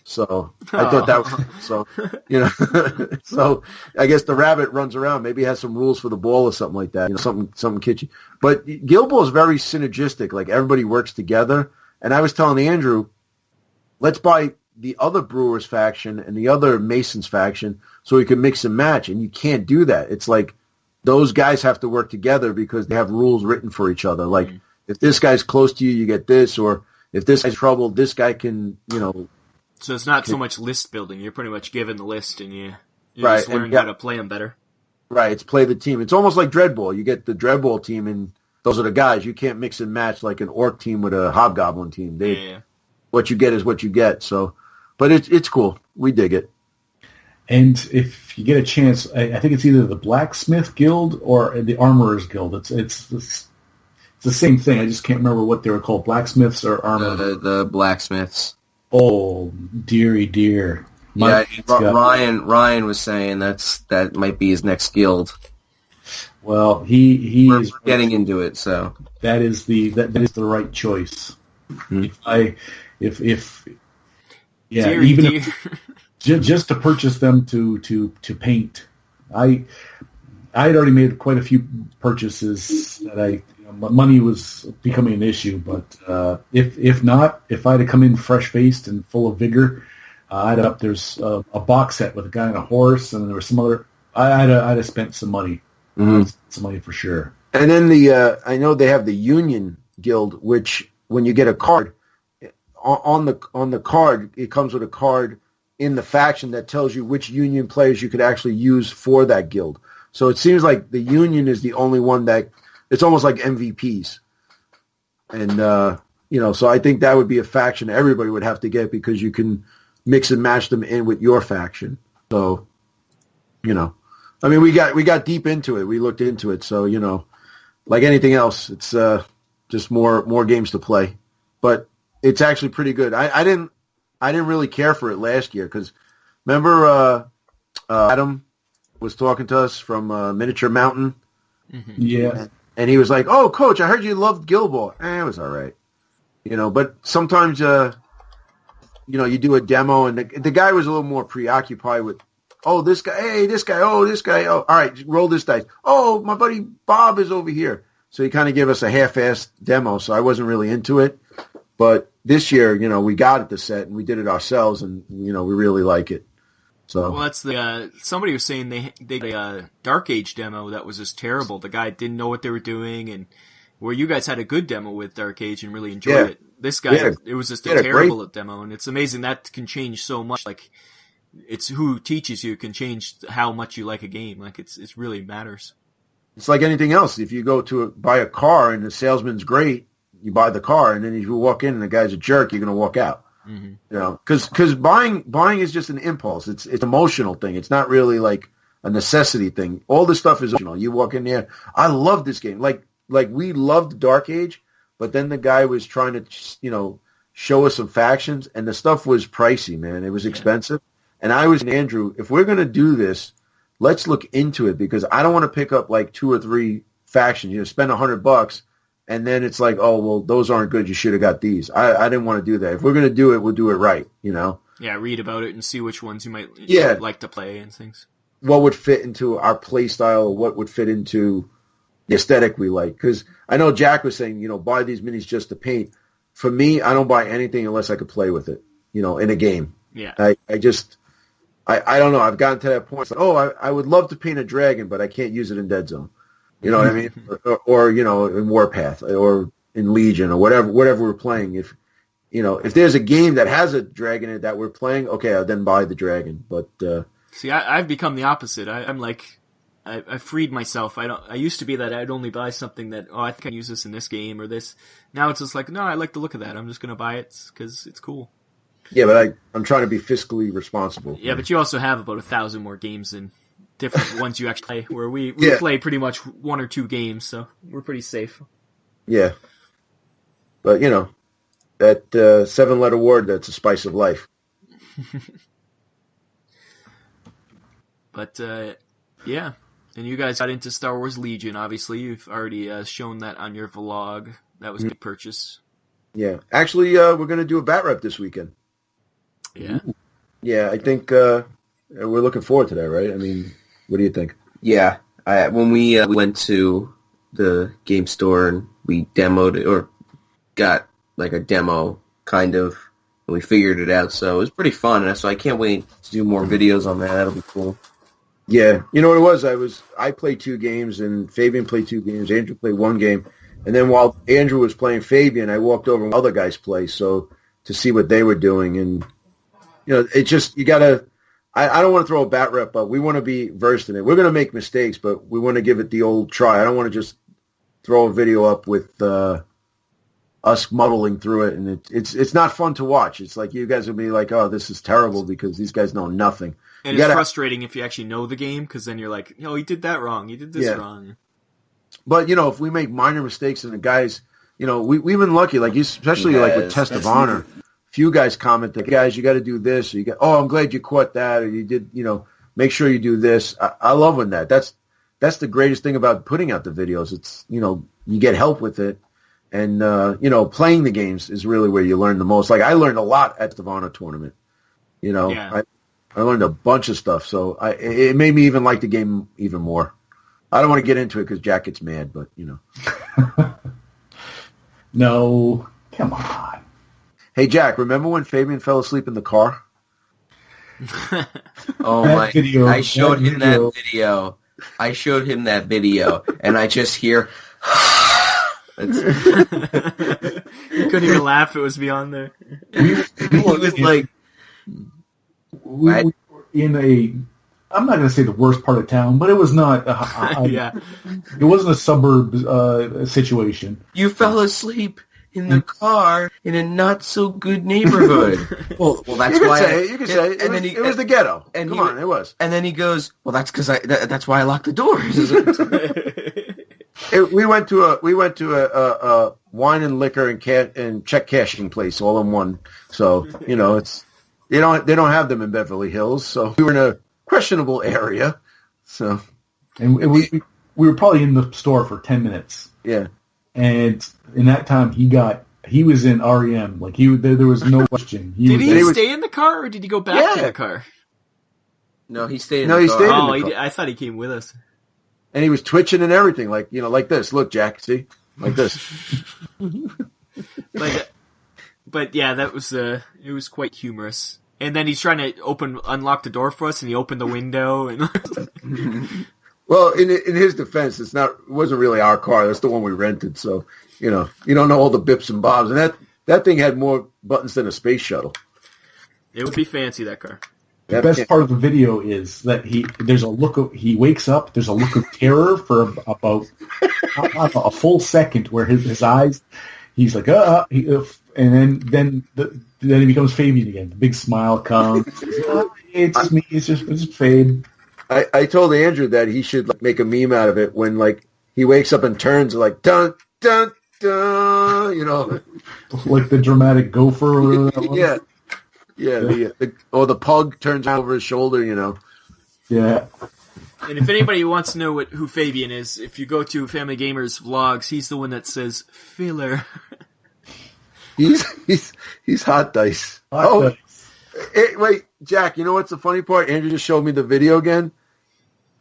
So I thought that was so I guess the rabbit runs around. Maybe it has some rules for the ball or something like that. Something kitschy. But Guild Ball is very synergistic. Like everybody works together. And I was telling Andrew, let's buy the other Brewers faction and the other Masons faction so we can mix and match. And you can't do that. It's like those guys have to work together because they have rules written for each other. Like if this guy's close to you, you get this, or if this guy's trouble, this guy can, So it's not so much list building. You're pretty much given the list and you right, just learn how to play them better. Right. It's play the team. It's almost like Dreadball. You get the Dreadball team and those are the guys. You can't mix and match like an Orc team with a Hobgoblin team. What you get is what you get. So, but it's cool. We dig it. And if you get a chance, I think it's either the Blacksmith Guild or the Armorers Guild. It's the same thing. I just can't remember what they were called, blacksmiths or armorers. The blacksmiths. Oh, dearie dear. Ryan was saying that might be his next guild. Well, we're getting into it, so that is the right choice. Mm-hmm. Just to purchase them to paint. I had already made quite a few purchases that money was becoming an issue, but if I had to come in fresh faced and full of vigor, there's a box set with a guy on a horse, and there was some other. I'd have spent some money, some money for sure. And then I know they have the Union Guild, which when you get a card on the card, it comes with a card in the faction that tells you which Union players you could actually use for that guild. So it seems like the Union is the only one that it's almost like MVPs. And, so I think that would be a faction everybody would have to get because you can mix and match them in with your faction. So, I mean, we got deep into it. We looked into it. So, like anything else, it's just more games to play. But it's actually pretty good. I didn't really care for it last year because remember Adam was talking to us from Miniature Mountain? Mm-hmm. Yeah. And he was like, "Oh, Coach, I heard you loved Guild Ball." It was all right, But sometimes, you do a demo, and the guy was a little more preoccupied with, "Oh, this guy, hey, this guy, oh, this guy, oh, all right, roll this dice. Oh, my buddy Bob is over here." So he kind of gave us a half-assed demo, so I wasn't really into it. But this year, we got it the set, and we did it ourselves, and we really like it. So well, that's somebody was saying they did a Dark Age demo that was just terrible. The guy didn't know what they were doing, and where you guys had a good demo with Dark Age and really enjoyed it. This guy, it was just a terrible demo, and it's amazing that can change so much. Like it's who teaches you can change how much you like a game. Like it's really matters. It's like anything else. If you go to buy a car and the salesman's great, you buy the car, and then if you walk in and the guy's a jerk, you're going to walk out. Mm-hmm. Because buying is just an impulse. It's an emotional thing. It's not really like a necessity thing. All this stuff is emotional. You walk in there, I love this game. Like we loved Dark Age, but then the guy was trying to show us some factions, and the stuff was pricey, man. It was expensive. And I was saying, Andrew, if we're going to do this, let's look into it because I don't want to pick up like 2 or 3 factions. Spend $100. And then it's like, oh, well, those aren't good. You should have got these. I didn't want to do that. If we're going to do it, we'll do it right, Yeah, read about it and see which ones you might like to play and things. What would fit into our play style or what would fit into, the aesthetic we like. Because I know Jack was saying, buy these minis just to paint. For me, I don't buy anything unless I could play with it, in a game. Yeah. I don't know. I've gotten to that point. It's like, I would love to paint a dragon, but I can't use it in Deadzone. You know what I mean? Or in Warpath or in Legion or whatever we're playing. If there's a game that has a dragon in it that we're playing, okay, I'll then buy the dragon. But see, I've become the opposite. I'm like, I freed myself. I used to be that I'd only buy something that, I think I can use this in this game or this. Now it's just like, no, I like the look of that. I'm just going to buy it because it's cool. Yeah, but I'm trying to be fiscally responsible. Yeah, but you also have about 1,000 more games than different ones you actually play, where we play pretty much 1 or 2 games, so we're pretty safe. Yeah. But, that 7-letter word, that's a spice of life. But, yeah. And you guys got into Star Wars Legion, obviously. You've already shown that on your vlog. That was a good purchase. Yeah. Actually, we're going to do a bat rep this weekend. Yeah. Yeah, I think we're looking forward to that, right? I mean, what do you think? Yeah. When we went to the game store and we demoed it, or got like a demo, kind of, and we figured it out, so it was pretty fun. And so I can't wait to do more videos on that. That'll be cool. Yeah. You know what it was? I played 2 games, and Fabian played 2 games. Andrew played 1 game. And then while Andrew was playing Fabian, I walked over and other guys play, so to see what they were doing. And, it's just, you got to, I don't want to throw a bat rep, but we want to be versed in it. We're going to make mistakes, but we want to give it the old try. I don't want to just throw a video up with us muddling through it, and it's not fun to watch. It's like you guys will be like, oh, this is terrible because these guys know nothing. And it's frustrating if you actually know the game, because then you're like, you did that wrong. You did this wrong. But, if we make minor mistakes and the guys, we've been lucky, like especially like with Test of Honor. Few guys comment that, guys, you got to do this. Or I'm glad you caught that. Or you did, make sure you do this. I love when that's the greatest thing about putting out the videos. It's, you get help with it. And, playing the games is really where you learn the most. Like I learned a lot at the Honor tournament. I learned a bunch of stuff. So it made me even like the game even more. I don't want to get into it because Jack gets mad, but, No, come on. Hey, Jack, remember when Fabian fell asleep in the car? Oh, my. Video, I showed him that video. And I just hear... You couldn't even laugh. It was beyond there. We were in a... I'm not going to say the worst part of town, but it was not. It wasn't a suburb situation. You fell asleep in the car in a not so good neighborhood. well, that's why. You can say it. It was the ghetto. And Come on, it was. And then he goes, "Well, that's because that's why I locked the doors." We went to a wine and liquor and check cashing place all in one. So it's they don't have them in Beverly Hills. So we were in a questionable area, so and we were probably in the store for 10 minutes. Yeah, and in that time he was in REM. Like there was no question. Did he stay in the car or did he go back to the car? No, he stayed in the car. Stayed in the car. I thought he came with us. And he was twitching and everything, like like this. Look, Jack, see, like this. But yeah, that was it was quite humorous. And then he's trying to unlock the door for us, and he opened the window. And well, in his defense, it wasn't really our car. That's the one we rented. So you don't know all the bips and bobs, and that thing had more buttons than a space shuttle. It would be fancy, that car. The best part of the video is that he wakes up. There's a look of terror for about a full second, where his eyes. He's like, and then he becomes Fabian again. The big smile comes. It's just me. It's just Fabe. I told Andrew that he should make a meme out of it when he wakes up and turns like dun dun dun. Like the dramatic gopher. Yeah. Yeah, the pug turns over his shoulder, Yeah. And if anybody wants to know who Fabian is, if you go to Family Gamers vlogs, he's the one that says filler. He's hot dice. Dice. Wait, Jack, you know what's the funny part? Andrew just showed me the video again.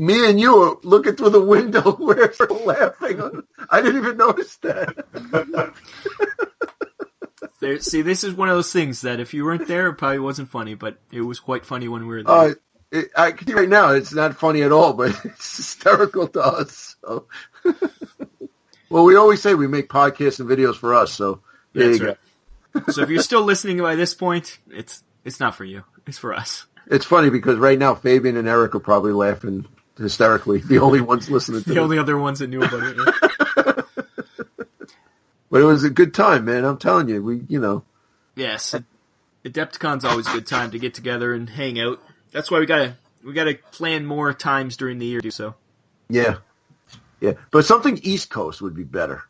Me and you were looking through the window. We're laughing. I didn't even notice that. See, this is one of those things that if you weren't there, it probably wasn't funny, but it was quite funny when we were there. I can see right now it's not funny at all, but it's hysterical to us. So. Well, we always say we make podcasts and videos for us, so there you go. So if you're still listening by this point, it's not for you. It's for us. It's funny because right now Fabian and Eric are probably laughing hysterically. The only ones listening to the only other ones that knew about it. Yeah. But it was a good time, man. I'm telling you, Yes, Adepticon's always a good time to get together and hang out. That's why we gotta plan more times during the year to do so. Yeah. Yeah. But something East Coast would be better.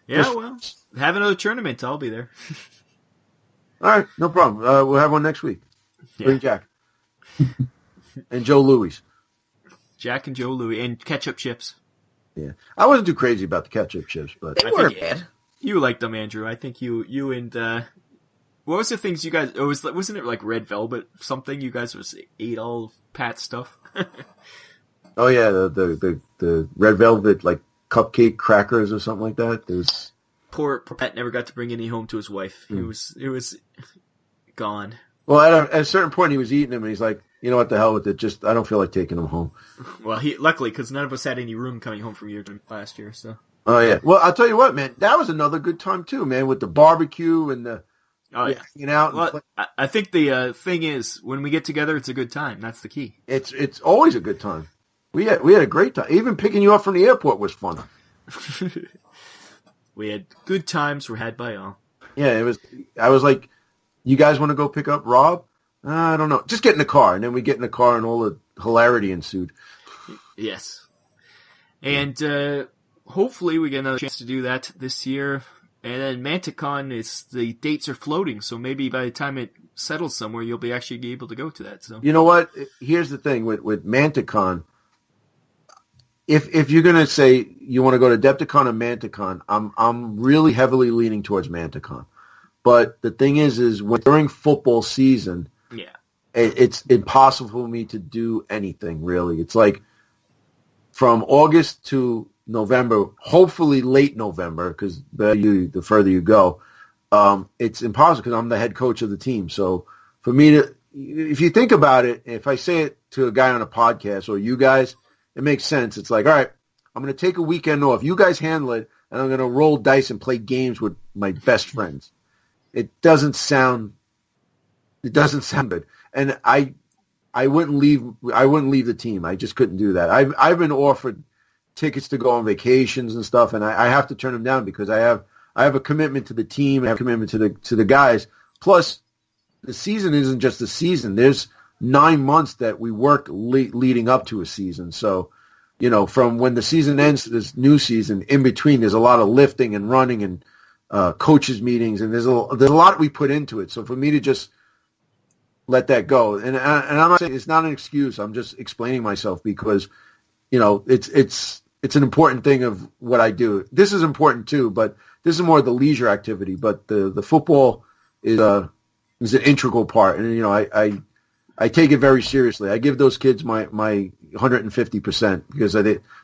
Yeah, well, have another tournament. I'll be there. All right, no problem. We'll have one next week. Yeah. Bring Jack. And Joe Louis. Jack and Joe Louis and ketchup chips. Yeah. I wasn't too crazy about the ketchup chips, but They weren't bad. You liked them, Andrew. I think you and what was the things you guys? Wasn't it like red velvet something? You guys ate all of Pat's stuff. oh yeah, the red velvet like cupcake crackers or something like that. There's poor Pat never got to bring any home to his wife. It was gone. Well, at a certain point, he was eating them, and he's like, "You know what? The hell with it. Just I don't feel like taking them home." Well, luckily, because none of us had any room coming home from your last year. So. Oh yeah. Well, I'll tell you what, man. That was another good time too, man, with the barbecue and the hanging out. Well, I think the thing is, when we get together, it's a good time. That's the key. It's always a good time. We had a great time. Even picking you up from the airport was fun. We had good times. Were had by all. Yeah, it was. I was like, "You guys want to go pick up Rob?" I don't know. Just get in the car, and then we get in the car, and all the hilarity ensued. Yes, and hopefully we get another chance to do that this year. And then Manticon the dates are floating, so maybe by the time it settles somewhere, you'll be actually able to go to that. So you know what? Here's the thing with Manticon. If you're gonna say you want to go to Adepticon or Manticon, I'm really heavily leaning towards Manticon. But the thing is when during football season, yeah, it's impossible for me to do anything really. It's like from August to November, hopefully late November, because the further you go, it's impossible because I'm the head coach of the team. So for me to, if you think about it, if I say it to a guy on a podcast or you guys, it makes sense. It's like, all right, I'm going to take a weekend off. You guys handle it, and I'm going to roll dice and play games with my best friends. It doesn't sound good. And I wouldn't leave the team. I just couldn't do that. I've been offered tickets to go on vacations and stuff, and I have to turn them down because I have a commitment to the team. I have a commitment to the guys. Plus, the season isn't just a season. There's 9 months that we work leading up to a season. So, from when the season ends to this new season, in between, there's a lot of lifting and running and coaches meetings, and there's a lot we put into it. So for me to just let that go, and I'm not saying it's not an excuse. I'm just explaining myself because, it's an important thing of what I do. This is important too, but this is more the leisure activity. But the football is an integral part, and I take it very seriously. I give those kids my 150% because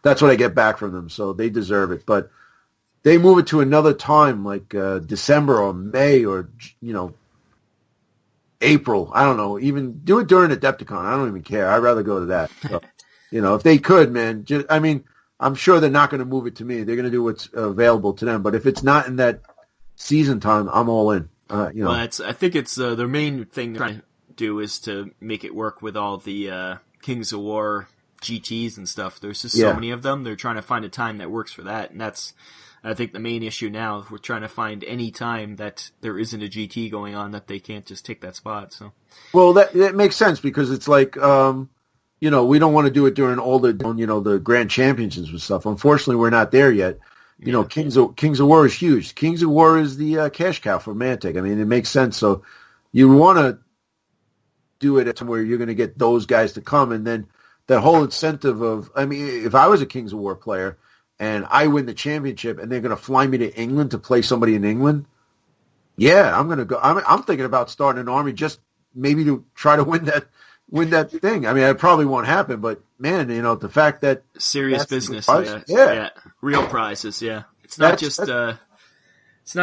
that's what I get back from them, so they deserve it. But they move it to another time, like December or May or April. I don't know. Even do it during Adepticon. I don't even care. I'd rather go to that. So, if they could, man. I'm sure they're not going to move it to me. They're going to do what's available to them. But if it's not in that season time, I'm all in. Well, I think it's their main thing they're trying to do is to make it work with all the Kings of War GTs and stuff. There's just so many of them. They're trying to find a time that works for that, and that's, I think, the main issue now. We're trying to find any time that there isn't a GT going on that they can't just take that spot. So, well, that makes sense because it's like, we don't want to do it during all the grand championships and stuff. Unfortunately, we're not there yet. Kings of War is huge. Kings of War is the cash cow for Mantic. I mean, it makes sense. So you want to do it at somewhere you're going to get those guys to come, and then that whole incentive of, if I was a Kings of War player and I win the championship and they're going to fly me to England to play somebody in England, yeah, I'm going to go. I'm thinking about starting an army just maybe to try to win win that thing. I mean, it probably won't happen, but man, the fact that serious business, yeah, real prizes, yeah. It's not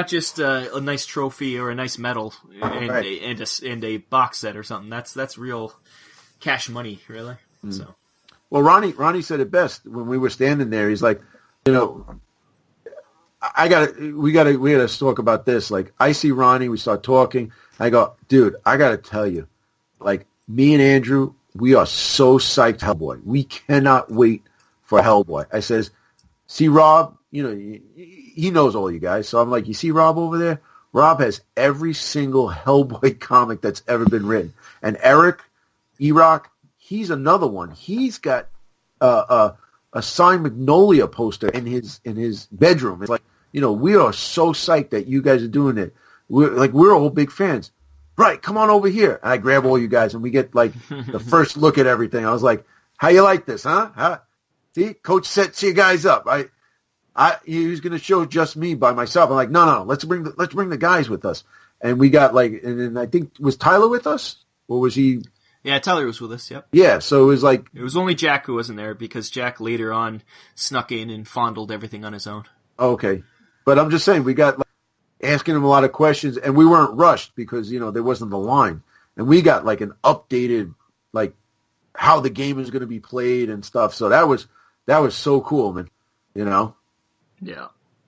just a nice trophy or a nice medal and a box set or something. That's real cash money, really. So, well, Ronnie said it best when we were standing there. He's like, we gotta talk about this. Like, I see Ronnie, we start talking. I go, dude, I gotta tell you, like, me and Andrew, we are so psyched, Hellboy. We cannot wait for Hellboy. I says, see Rob, he knows all you guys. So I'm like, you see Rob over there? Rob has every single Hellboy comic that's ever been written. And Eric, E-Rock, he's another one. He's got a signed Magnolia poster in his bedroom. It's like, we are so psyched that you guys are doing it. We're all big fans. Right, come on over here. And I grab all you guys, and we get, like, the first look at everything. I was like, how you like this, huh? See, Coach sets you guys up. He was going to show just me by myself. I'm like, no, let's bring the guys with us. And we got, like, and then I think, was Tyler with us? Or was he? Yeah, Tyler was with us, yep. Yeah, so it was like... It was only Jack who wasn't there, because Jack later on snuck in and fondled everything on his own. Okay. But I'm just saying, we got, like, asking him a lot of questions, and we weren't rushed because, there wasn't the line. And we got, like, an updated, like, how the game is going to be played and stuff. So that was so cool, man. Yeah.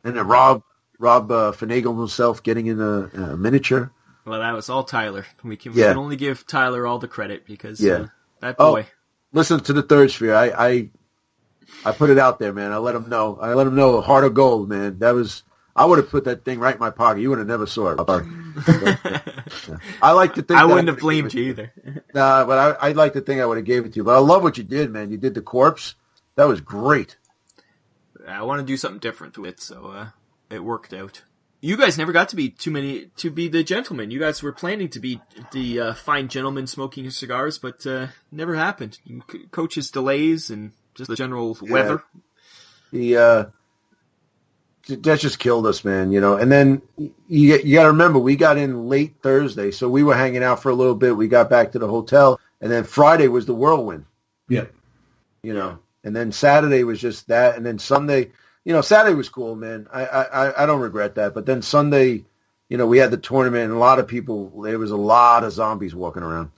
And then Rob finagled himself getting in a miniature. Well, that was all Tyler. We can only give Tyler all the credit because that boy. Oh, listen to the Third Sphere. I put it out there, man. I let him know. Heart of Gold, man. I would have put that thing right in my pocket. You would have never saw it. I like to think I wouldn't have blamed you either. Nah, but I'd like to think I would have gave it to you. But I love what you did, man. You did the corpse. That was great. I want to do something different with it, so it worked out. You guys never got to be the gentlemen. You guys were planning to be the fine gentlemen smoking cigars, but never happened. Coach's delays and just the general weather. That just killed us, man. And then you got to remember, we got in late Thursday, so we were hanging out for a little bit. We got back to the hotel, and then Friday was the whirlwind. Yeah. And then Saturday was just that, and then Sunday, Saturday was cool, man. I don't regret that. But then Sunday, we had the tournament, and a lot of people, there was a lot of zombies walking around.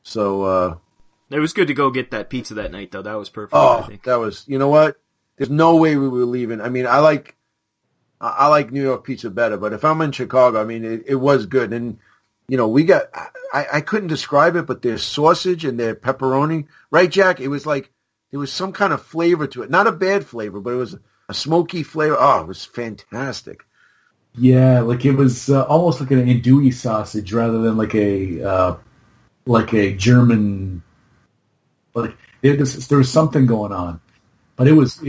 So it was good to go get that pizza that night, though. That was perfect. Oh, I think. That was, you know what? There's no way we were leaving. I mean, I like New York pizza better, but if I'm in Chicago, I mean, it was good. And, we got, I couldn't describe it, but their sausage and their pepperoni, right, Jack? It was like, there was some kind of flavor to it. Not a bad flavor, but it was a smoky flavor. Oh, it was fantastic. Yeah, like it was almost like an andouille sausage rather than like a German. Like there was something going on, but it was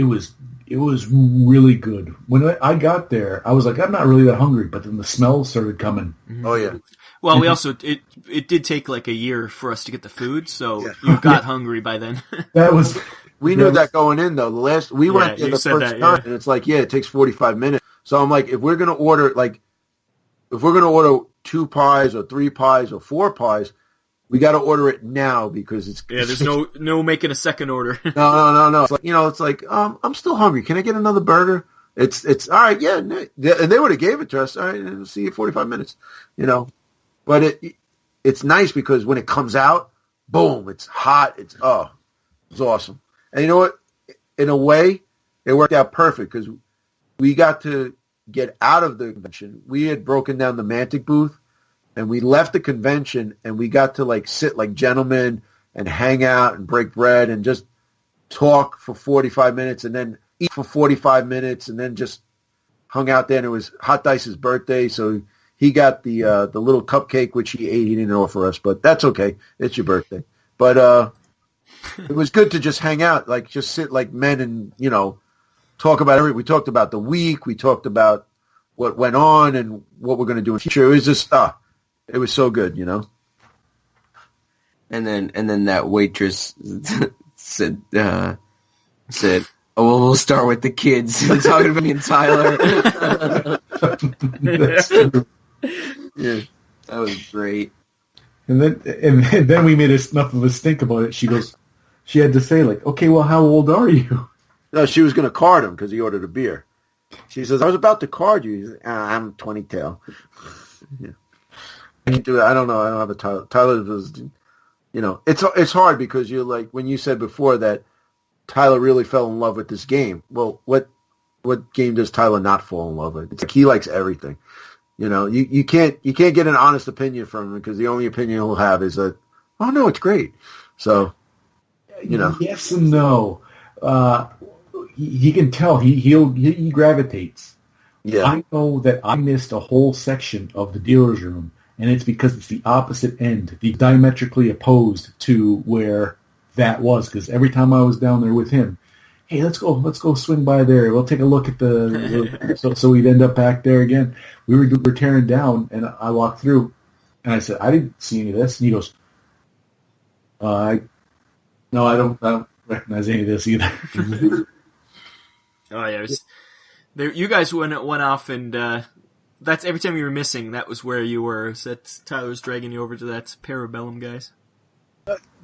really good. When I got there, I was like, I'm not really that hungry, but then the smell started coming. Oh yeah. Well, we also it did take like a year for us to get the food, so you got hungry by then. We knew that going in though. We went there the first time, and it's like, it takes 45 minutes. So I'm like, if we're gonna order 2 pies or 3 pies or 4 pies, we got to order it now because it's there's no making a second order. No. It's like I'm still hungry. Can I get another burger? It's all right. Yeah, and they would have gave it to us. All right, and see you 45 minutes. But it's nice because when it comes out, boom, it's hot. It's awesome. And you know what? In a way, it worked out perfect because we got to get out of the convention. We had broken down the Mantic booth, and we left the convention, and we got to like sit like gentlemen and hang out and break bread and just talk for 45 minutes and then eat for 45 minutes and then just hung out there. And it was Hot Dice's birthday, so he got the little cupcake, which he ate. He didn't offer us, but that's okay. It's your birthday. But it was good to just hang out, like just sit like men and, talk about everything. We talked about the week. We talked about what went on and what we're going to do in the future. It was just, it was so good, And then that waitress said, "Oh, well, we'll start with the kids." Talking about me and Tyler. That's true. Yeah, that was great. And then we made enough of a stink about it. She had to say, like, okay, well, how old are you? No, she was going to card him because he ordered a beer. She says, I was about to card you. He's like, I'm 22. Yeah. I can't do it. I don't know. I don't have a Tyler. Tyler was, it's hard because you're like, when you said before that Tyler really fell in love with this game. Well, what game does Tyler not fall in love with? It's like he likes everything. You can't get an honest opinion from him because the only opinion he'll have is that, oh no, it's great. So, Yes and no. He can tell he gravitates. Yeah. I know that I missed a whole section of the dealer's room, and it's because it's the opposite end, the diametrically opposed to where that was. Because every time I was down there with him, hey, let's go swing by there. We'll take a look at so we'd end up back there again. We were tearing down, and I walked through, and I said, I didn't see any of this. And he goes, I don't recognize any of this either. Oh yeah, you guys went off, and that's every time you were missing. That was where you were. So that Tyler was dragging you over to that Parabellum, guys.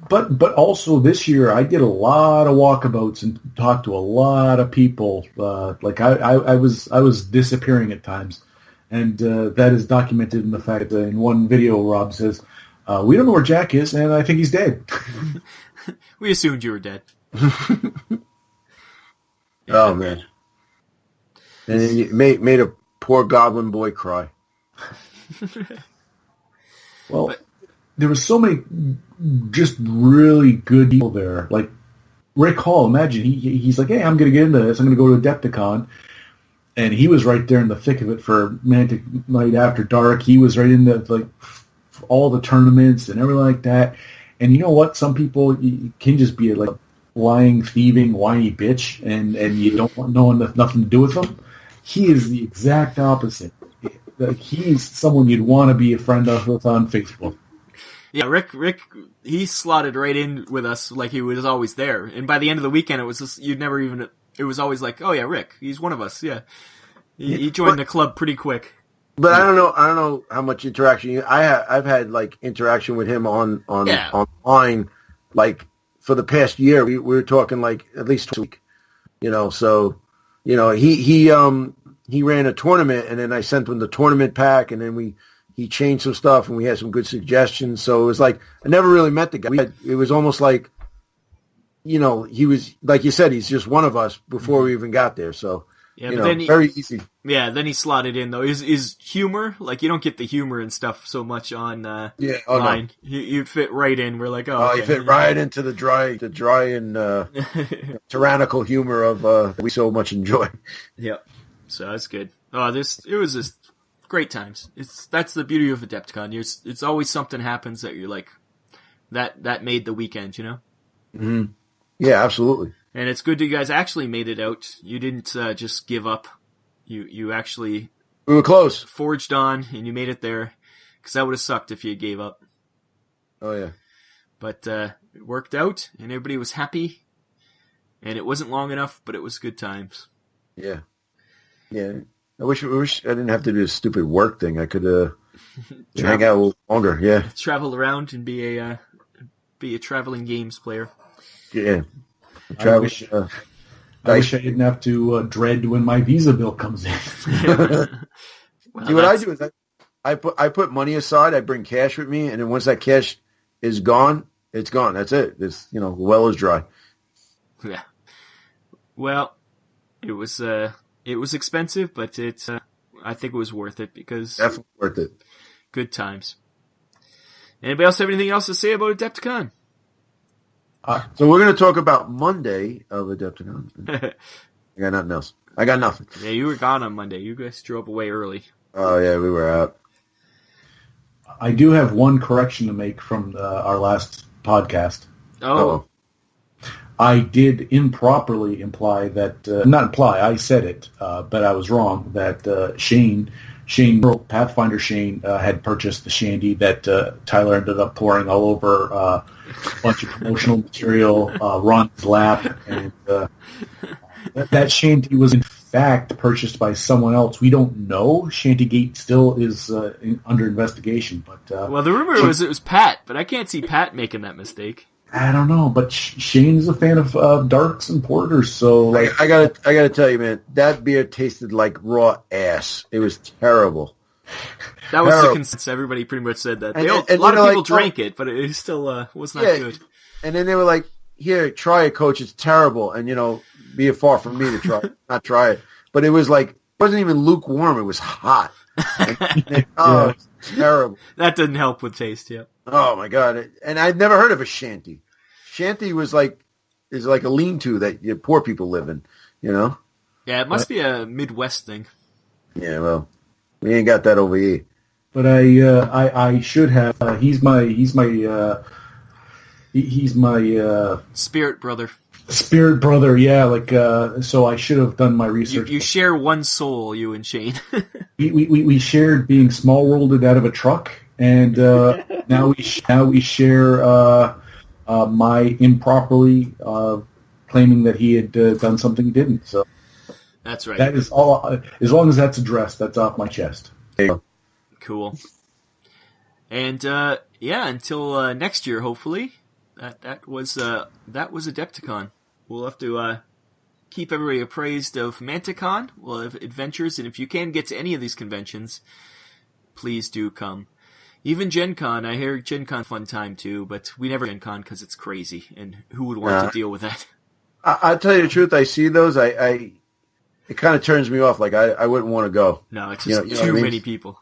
But also this year, I did a lot of walkabouts and talked to a lot of people. I was disappearing at times, and that is documented in the fact that in one video, Rob says, "We don't know where Jack is, and I think he's dead." We assumed you were dead. Oh man! And then you made a poor goblin boy cry. Well, there were so many just really good people there. Like Rick Hall, imagine he's like, hey, I'm going to get into this. I'm going to go to Adepticon. And he was right there in the thick of it for Mantic Night After Dark. He was right in the all the tournaments and everything like that. And you know what? Some people can just be like lying, thieving, whiny bitch, and you don't want nothing to do with them. He is the exact opposite. Like, he's someone you'd want to be a friend of with on Facebook. Yeah, Rick, he slotted right in with us like he was always there. And by the end of the weekend, it was just, it was always like, oh yeah, Rick, he's one of us. Yeah, he joined the club pretty quick. But I don't know how much interaction I've had like interaction with him online, like for the past year. We were talking like at least twice a week, So, he ran a tournament, and then I sent him the tournament pack, and then he changed some stuff, and we had some good suggestions. So it was like I never really met the guy. It was almost like, he was like you said, he's just one of us before we even got there. So. Yeah, but then very easy. Yeah, then he slotted in though. Is humor, like, you don't get the humor and stuff so much on line. No. You fit right in. We're like, okay. You fit right into the dry and tyrannical humor of that we so much enjoy. Yep. So that's good. It was just great times. That's the beauty of Adepticon. It's always something happens that you're like, that made the weekend, Mm-hmm. Yeah, absolutely. And it's good that you guys actually made it out. You didn't just give up. You actually... We were close. Forged on, and you made it there. Because that would have sucked if you gave up. Oh, yeah. But it worked out, and everybody was happy. And it wasn't long enough, but it was good times. Yeah. Yeah. I wish I didn't have to do a stupid work thing. I could hang out a little longer, yeah. Travel around and be a traveling games player. Yeah. I wish I didn't have to dread when my Visa bill comes in. Well, see, what I do is I put money aside. I bring cash with me, and then once that cash is gone, it's gone. That's it. It's the well is dry. Yeah. Well, it was expensive, but I think it was worth it because definitely worth it. Good times. Anybody else have anything else to say about Adepticon? So we're going to talk about Monday of Adepticon. I got nothing else. I got nothing. Yeah, you were gone on Monday. You guys drove away early. Oh, yeah, we were out. I do have one correction to make from our last podcast. Oh. I did improperly imply that, not imply, I said it, but I was wrong, that Shane, Pathfinder Shane, had purchased the shandy that Tyler ended up pouring all over a bunch of promotional material, Ron's lap, and that shandy was in fact purchased by someone else. We don't know. Shantygate still is under investigation. But well, the rumor was it was Pat, but I can't see Pat making that mistake. I don't know. But Shane's a fan of darks and porters, so like I gotta tell you, man, that beer tasted like raw ass. It was terrible. That was the consensus. Everybody pretty much said that. A lot of people drank it, but it still was not good. And then they were like, "Here, try it, coach. It's terrible." And be it far from me to try, not try it. But it was like it wasn't even lukewarm. It was hot. It was terrible. That didn't help with taste. Yeah. Oh my god! And I'd never heard of a shanty. Shanty is like a lean-to that poor people live in. Yeah, it must be a Midwest thing. Yeah, well, we ain't got that over here. But I should have. He's my spirit brother. Spirit brother, yeah. Like so, I should have done my research. You share one soul, you and Shane. we shared being small worlded out of a truck, and now we share my improperly claiming that he had done something he didn't. So that's right. That is all. As long as that's addressed, that's off my chest. Cool. And until next year, hopefully. That was Adepticon. We'll have to keep everybody appraised of Manticon. We'll have adventures, and if you can get to any of these conventions, please do come. Even Gen Con, I hear Gen Con fun time too, but we never Gen Con because it's crazy, and who would want to deal with that? I'll tell you the truth. I see those. It kind of turns me off. Like I wouldn't want to go. No, it's just too many people.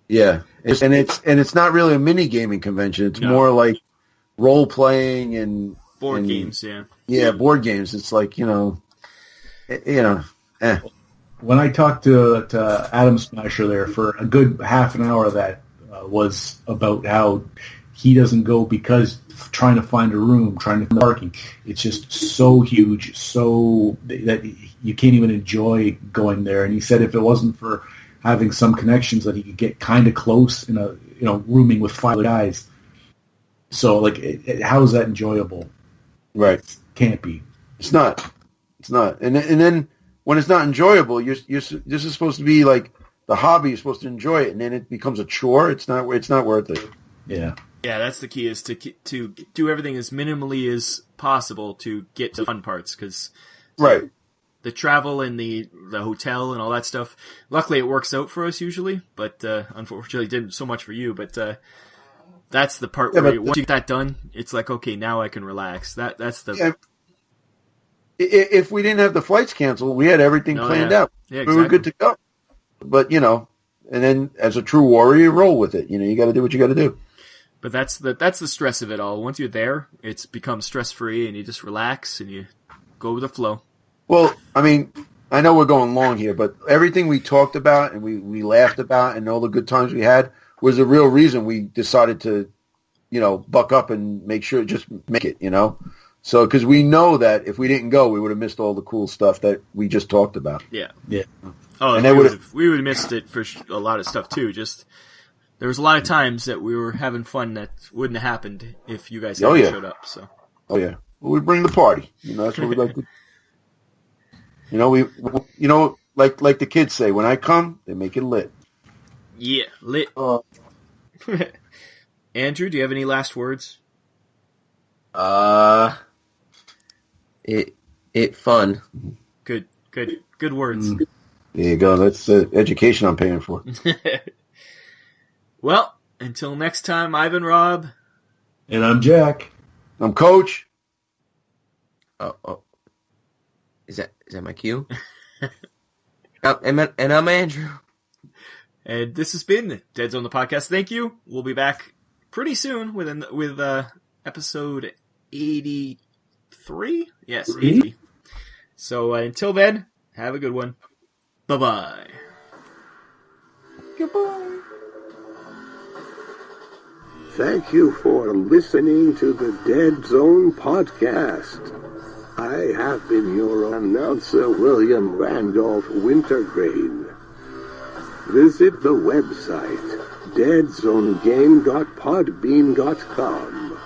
Yeah, it's not really a mini gaming convention. It's more like role playing and board games. Yeah, board games. It's like When I talked to Adam Smasher there for a good half an hour, that was about how he doesn't go because trying to find a room, trying to find parking. It's just so huge, so that you can't even enjoy going there. And he said if it wasn't for having some connections that he could get kind of close in a rooming with 5 guys. So like, how is that enjoyable? Right, can't be. It's not. And then when it's not enjoyable, this is supposed to be like the hobby. You're supposed to enjoy it, and then it becomes a chore. It's not worth it. Yeah. Yeah, that's the key, is to do everything as minimally as possible to get to the fun parts, because right, the travel and the hotel and all that stuff, luckily it works out for us usually, but unfortunately it didn't so much for you, but that's the part where once you get that done, it's like, okay, now I can relax. That's the... Yeah. If we didn't have the flights canceled, we had everything planned out. Yeah, exactly. We were good to go. But, and then as a true warrior, you roll with it. You got to do what you got to do. But that's the stress of it all. Once you're there, it's become stress-free, and you just relax, and you go with the flow. Well, I mean, I know we're going long here, but everything we talked about and we laughed about and all the good times we had was the real reason we decided to, buck up and make sure, just make it, So, because we know that if we didn't go, we would have missed all the cool stuff that we just talked about. Yeah. Yeah. Oh, and we would have missed it for a lot of stuff too. Just there was a lot of times that we were having fun that wouldn't have happened if you guys hadn't showed up. So. Oh yeah, well, we bring the party. That's what we like to. Like the kids say, when I come, they make it lit. Yeah, lit. Andrew, do you have any last words? It fun. Good words. There you go. That's the education I'm paying for. Well, until next time, I've been Rob. And I'm Jack. I'm Coach. Oh. Is that my cue? And I'm Andrew. And this has been Deadzone the podcast. Thank you. We'll be back pretty soon with episode 83. Yes, 80. So until then, have a good one. Bye-bye. Goodbye. Thank you for listening to the Deadzone podcast. I have been your announcer, William Randolph Wintergreen. Visit the website, deadzonegame.podbean.com.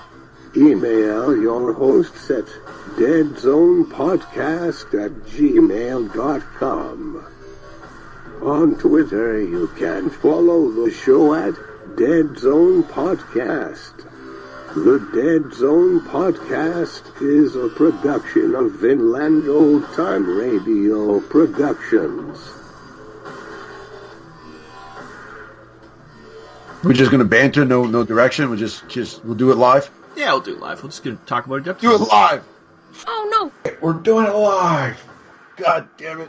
Email your hosts at deadzonepodcast@gmail.com. On Twitter, you can follow the show at Deadzone Podcast. The Deadzone Podcast is a production of Vinland Old Time Radio Productions. We're just gonna banter, no direction. We'll we'll do it live. Yeah, we'll do it live. We're just going to talk about Adepticon. Do it live. Oh no! We're doing it live. God damn it!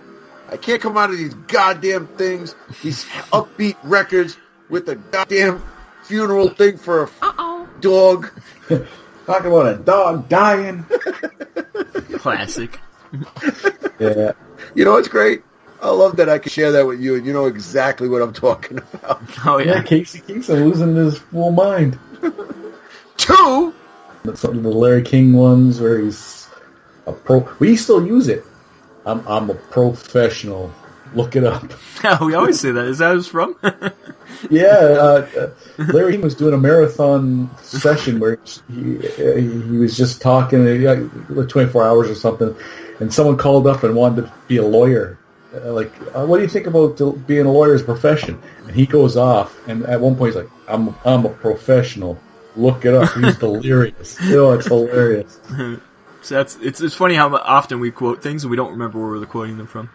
I can't come out of these goddamn things, these upbeat records, with a goddamn funeral thing for a dog. Talking about a dog dying. Classic. Yeah. You know what's great? I love that I can share that with you, and you know exactly what I'm talking about. Oh, yeah. Casey Kingston losing his full mind. 2? That's some of the Larry King ones where he's a pro. We still use it. I'm a professional. Look it up. We always say that. Is that where it's from? Yeah, Larry King was doing a marathon session where he was just talking, like 24 hours or something, and someone called up and wanted to be a lawyer. What do you think about being a lawyer as a profession? And he goes off, and at one point he's like, I'm a professional. Look it up. He's delirious. It's hilarious. So it's funny how often we quote things and we don't remember where we're quoting them from.